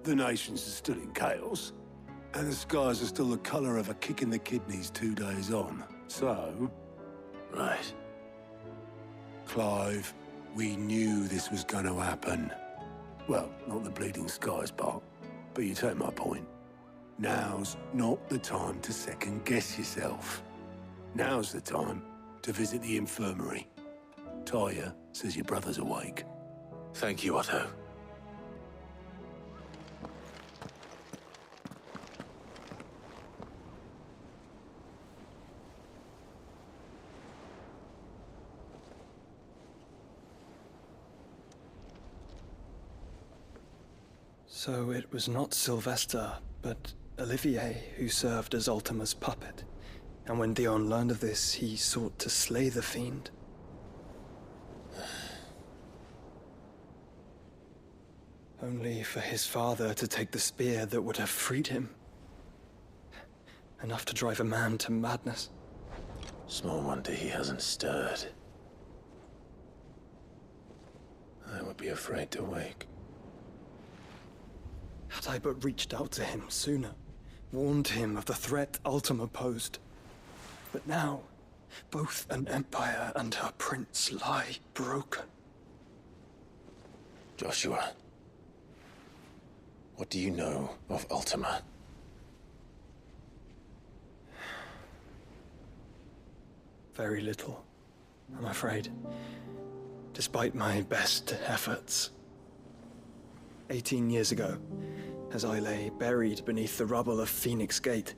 The nations are still in chaos. And the skies are still the color of a kick in the kidneys 2 days on. So... Right. Clive, we knew this was going to happen. Well, not the bleeding skies part, but you take my point. Now's not the time to second-guess yourself. Now's the time to visit the infirmary. Talia says your brother's awake. Thank you, Otto. So it was not Sylvester, but Olivier who served as Ultima's puppet. And when Dion learned of this, he sought to slay the fiend. Only for his father to take the spear that would have freed him. Enough to drive a man to madness. Small wonder he hasn't stirred. I would be afraid to wake. Had I but reached out to him sooner, warned him of the threat Ultima posed. But now, both an empire and her prince lie broken. Joshua, what do you know of Ultima? Very little, I'm afraid. Despite my best efforts. 18 years ago, as I lay buried beneath the rubble of Phoenix Gate,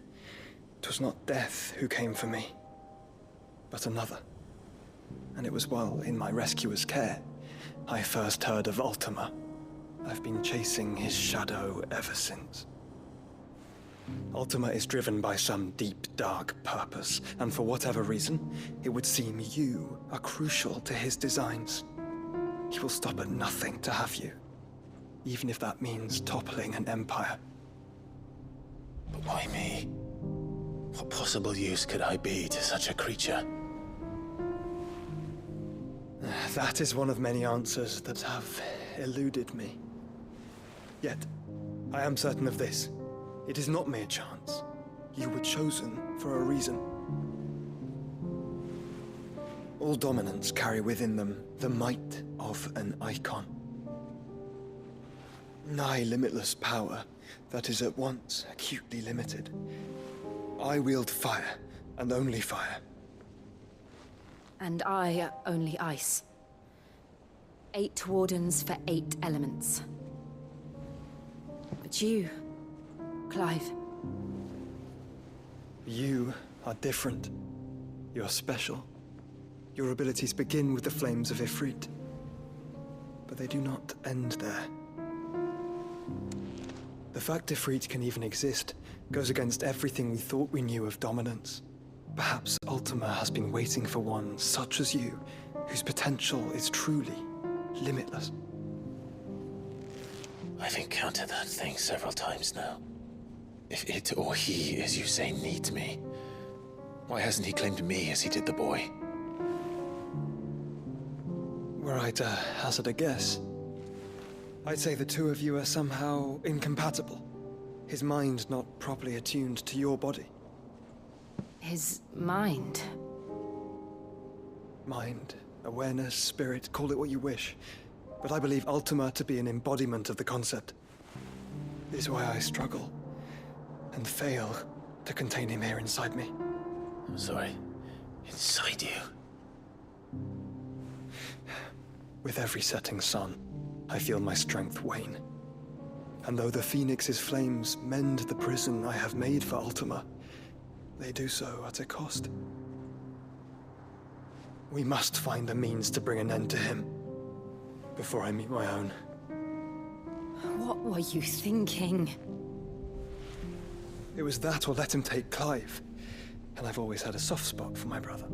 'twas not death who came for me, but another. And it was while in my rescuer's care, I first heard of Ultima. I've been chasing his shadow ever since. Ultima is driven by some deep, dark purpose, and for whatever reason, it would seem you are crucial to his designs. He will stop at nothing to have you, even if that means toppling an empire. But why me? What possible use could I be to such a creature? That is one of many answers that have eluded me. Yet, I am certain of this. It is not mere chance. You were chosen for a reason. All dominants carry within them the might of an icon. Nigh limitless power that is at once acutely limited. I wield fire, and only fire. And I only ice. 8 wardens for 8 elements. But you, Clive. You are different. You're special. Your abilities begin with the flames of Ifrit. But they do not end there. The fact Ifrit can even exist goes against everything we thought we knew of dominance. Perhaps Ultima has been waiting for one such as you, whose potential is truly limitless. I've encountered that thing several times now. If it or he, as you say, needs me, why hasn't he claimed me as he did the boy? Were I to hazard a guess, I'd say the two of you are somehow incompatible. His mind not properly attuned to your body. His mind? Mind, awareness, spirit, call it what you wish. But I believe Ultima to be an embodiment of the concept. This is why I struggle and fail to contain him here inside me. I'm sorry. Inside you? With every setting sun, I feel my strength wane. And though the Phoenix's flames mend the prison I have made for Ultima, they do so at a cost. We must find a means to bring an end to him before I meet my own. What were you thinking? It was that or let him take Clive. And I've always had a soft spot for my brother.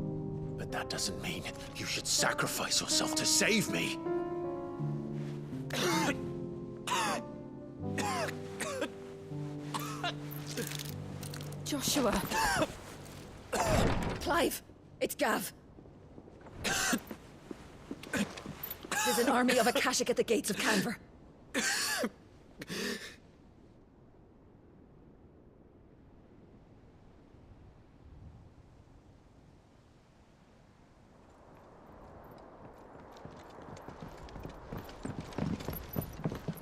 But that doesn't mean you should sacrifice yourself to save me. Joshua! Clive! It's Gav! There's an army of Akashic at the gates of Canver.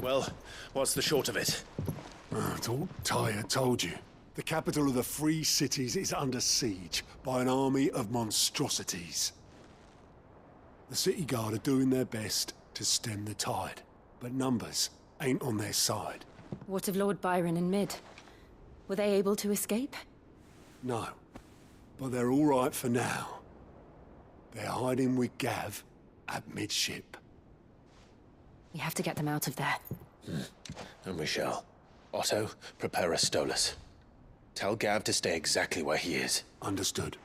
Well, what's the short of it? I thought Ty had told you. The capital of the Free Cities is under siege by an army of monstrosities. The City Guard are doing their best to stem the tide, but numbers ain't on their side. What of Lord Byron and Mid? Were they able to escape? No, but they're all right for now. They're hiding with Gav at midship. We have to get them out of there. And we shall. Otto, prepare a Stolas. Tell Gav to stay exactly where he is. Understood.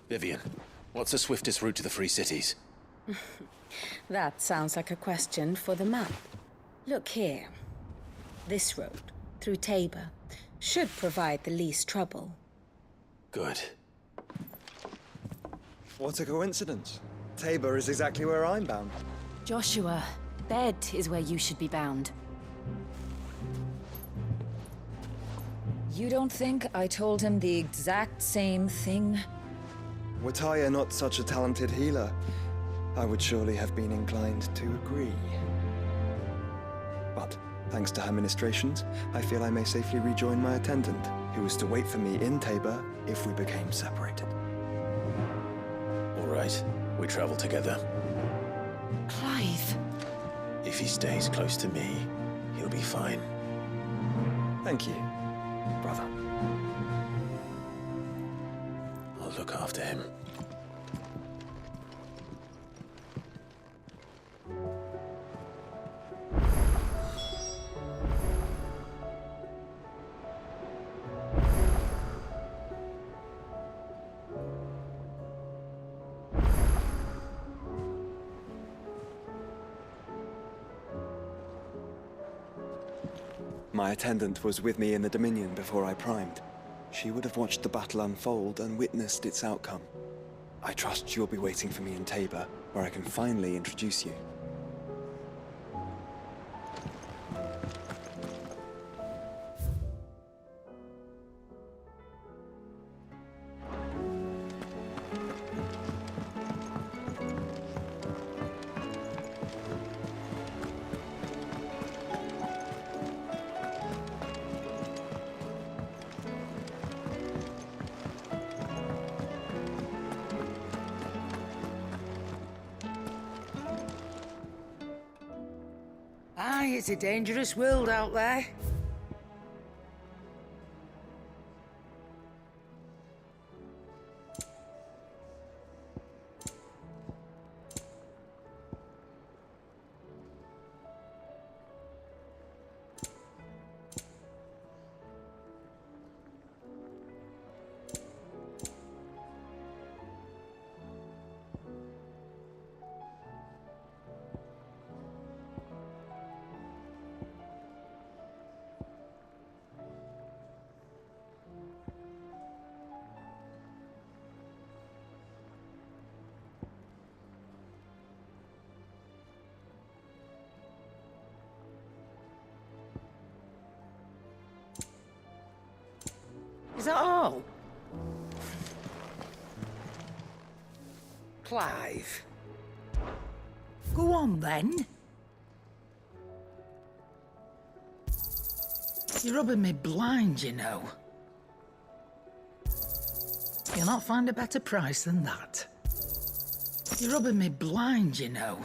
Vivian, what's the swiftest route to the Free Cities? That sounds like a question for the map. Look here. This road, through Tabor, should provide the least trouble. Good. What a coincidence. Tabor is exactly where I'm bound. Joshua, bed is where you should be bound. You don't think I told him the exact same thing? Were Tyr not such a talented healer, I would surely have been inclined to agree. But, thanks to her ministrations, I feel I may safely rejoin my attendant, who was to wait for me in Tabor if we became separated. All right, we travel together. Clive. If he stays close to me, he'll be fine. Thank you, brother. I'll look after him. My attendant was with me in the Dominion before I primed. She would have watched the battle unfold and witnessed its outcome. I trust you'll be waiting for me in Tabor, where I can finally introduce you. Aye, it's a dangerous world out there. Is that all? Clive. Go on, then. You're rubbing me blind, you know. You'll not find a better price than that. You're rubbing me blind, you know.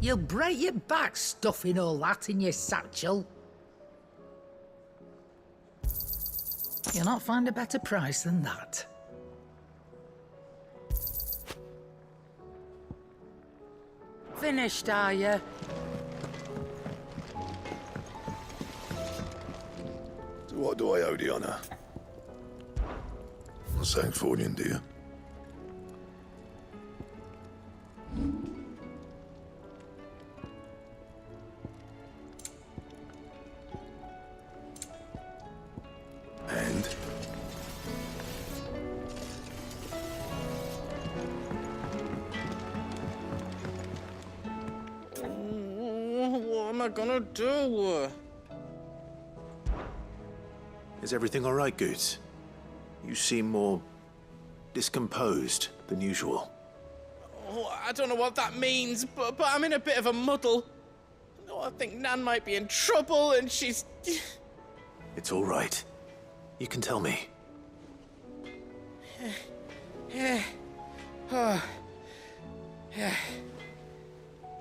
You'll break your back stuffing all that in your satchel. You'll not find a better price than that. Finished, are you? So what do I owe the honour? Not saying fortune, do you? And? What am I gonna do? Is everything all right, Goots? You seem more discomposed than usual. Oh, I don't know what that means, but I'm in a bit of a muddle. Oh, I think Nan might be in trouble, and she's... It's all right. You can tell me. Oh.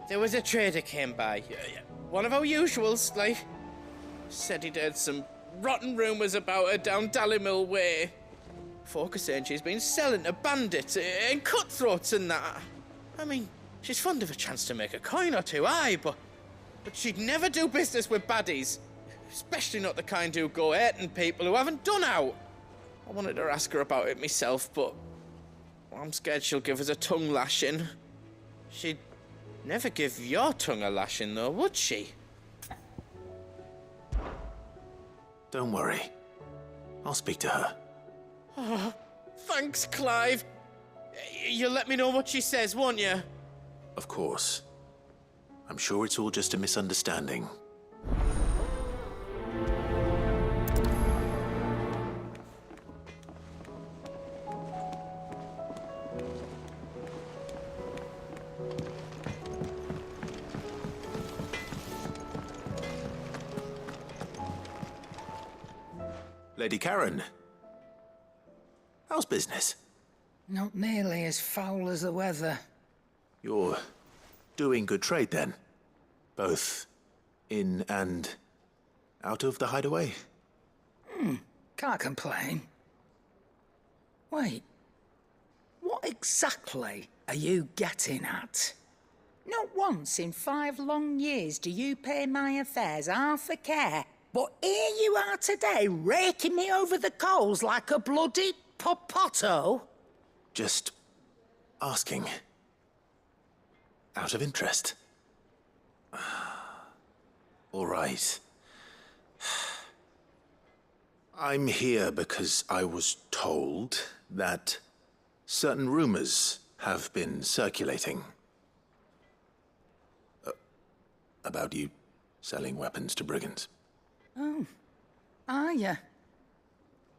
There was a trader came by. One of our usuals, like... Said he'd heard some rotten rumours about her down Dallimil Way. Folk are saying she's been selling to bandits and cutthroats and that. I mean, she's fond of a chance to make a coin or two, aye, but she'd never do business with baddies. Especially not the kind who go hurting people who haven't done out. I wanted to ask her about it myself, but I'm scared she'll give us a tongue lashing. She'd never give your tongue a lashing, though, would she? Don't worry. I'll speak to her. Oh, thanks, Clive. You'll let me know what she says, won't you? Of course. I'm sure it's all just a misunderstanding. Lady Karen, how's business? Not nearly as foul as the weather. You're doing good trade, then? Both in and out of the hideaway? Can't complain. Wait. What exactly are you getting at? Not once in 5 long years do you pay my affairs half a care. But here you are today, raking me over the coals like a bloody popoto? Just asking. Out of interest. All right. I'm here because I was told that certain rumors have been circulating. About you selling weapons to brigands. Oh, are ya?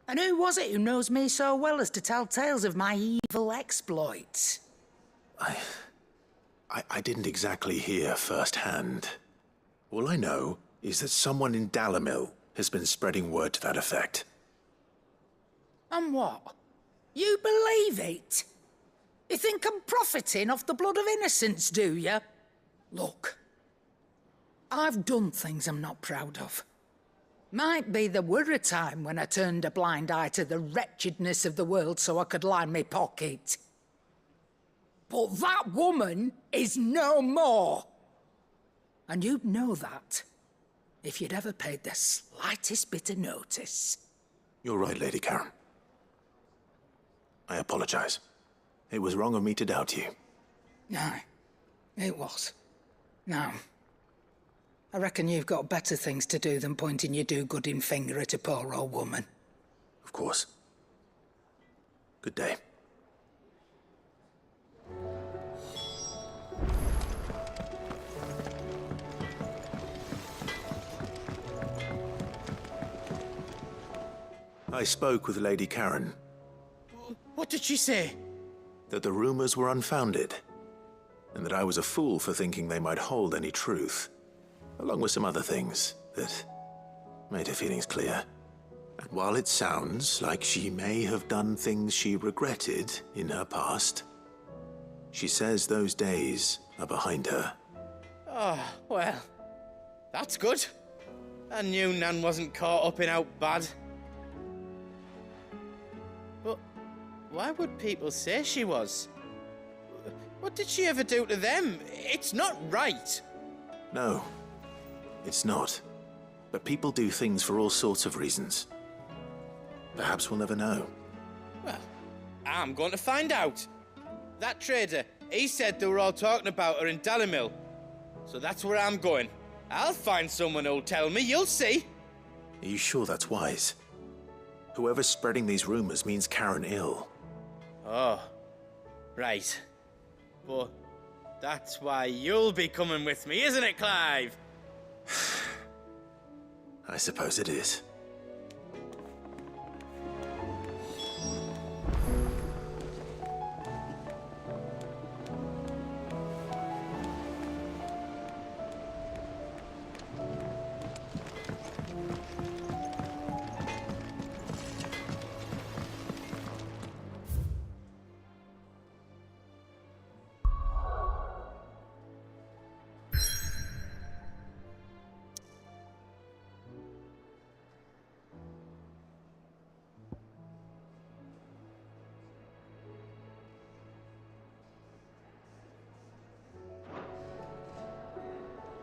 And who was it who knows me so well as to tell tales of my evil exploits? I didn't exactly hear firsthand. All I know is that someone in Dallimil has been spreading word to that effect. And what? You believe it? You think I'm profiting off the blood of innocents, do you? Look, I've done things I'm not proud of. Might be there were a time when I turned a blind eye to the wretchedness of the world so I could line my pocket. But that woman is no more. And you'd know that if you'd ever paid the slightest bit of notice. You're right, Lady Karen. I apologize. It was wrong of me to doubt you. No, it was. Now, I reckon you've got better things to do than pointing your do-gooding finger at a poor old woman. Of course. Good day. I spoke with Lady Karen. What did she say? That the rumors were unfounded, and that I was a fool for thinking they might hold any truth, along with some other things that made her feelings clear. And while it sounds like she may have done things she regretted in her past, she says those days are behind her. Oh, well, that's good. I knew Nan wasn't caught up in out bad. But why would people say she was? What did she ever do to them? It's not right. No, it's not. But people do things for all sorts of reasons. Perhaps we'll never know. Well, I'm going to find out. That trader, he said they were all talking about her in Dalimil. So that's where I'm going. I'll find someone who'll tell me, you'll see. Are you sure that's wise? Whoever's spreading these rumors means Karen ill. Oh, right. But that's why you'll be coming with me, isn't it, Clive? I suppose it is.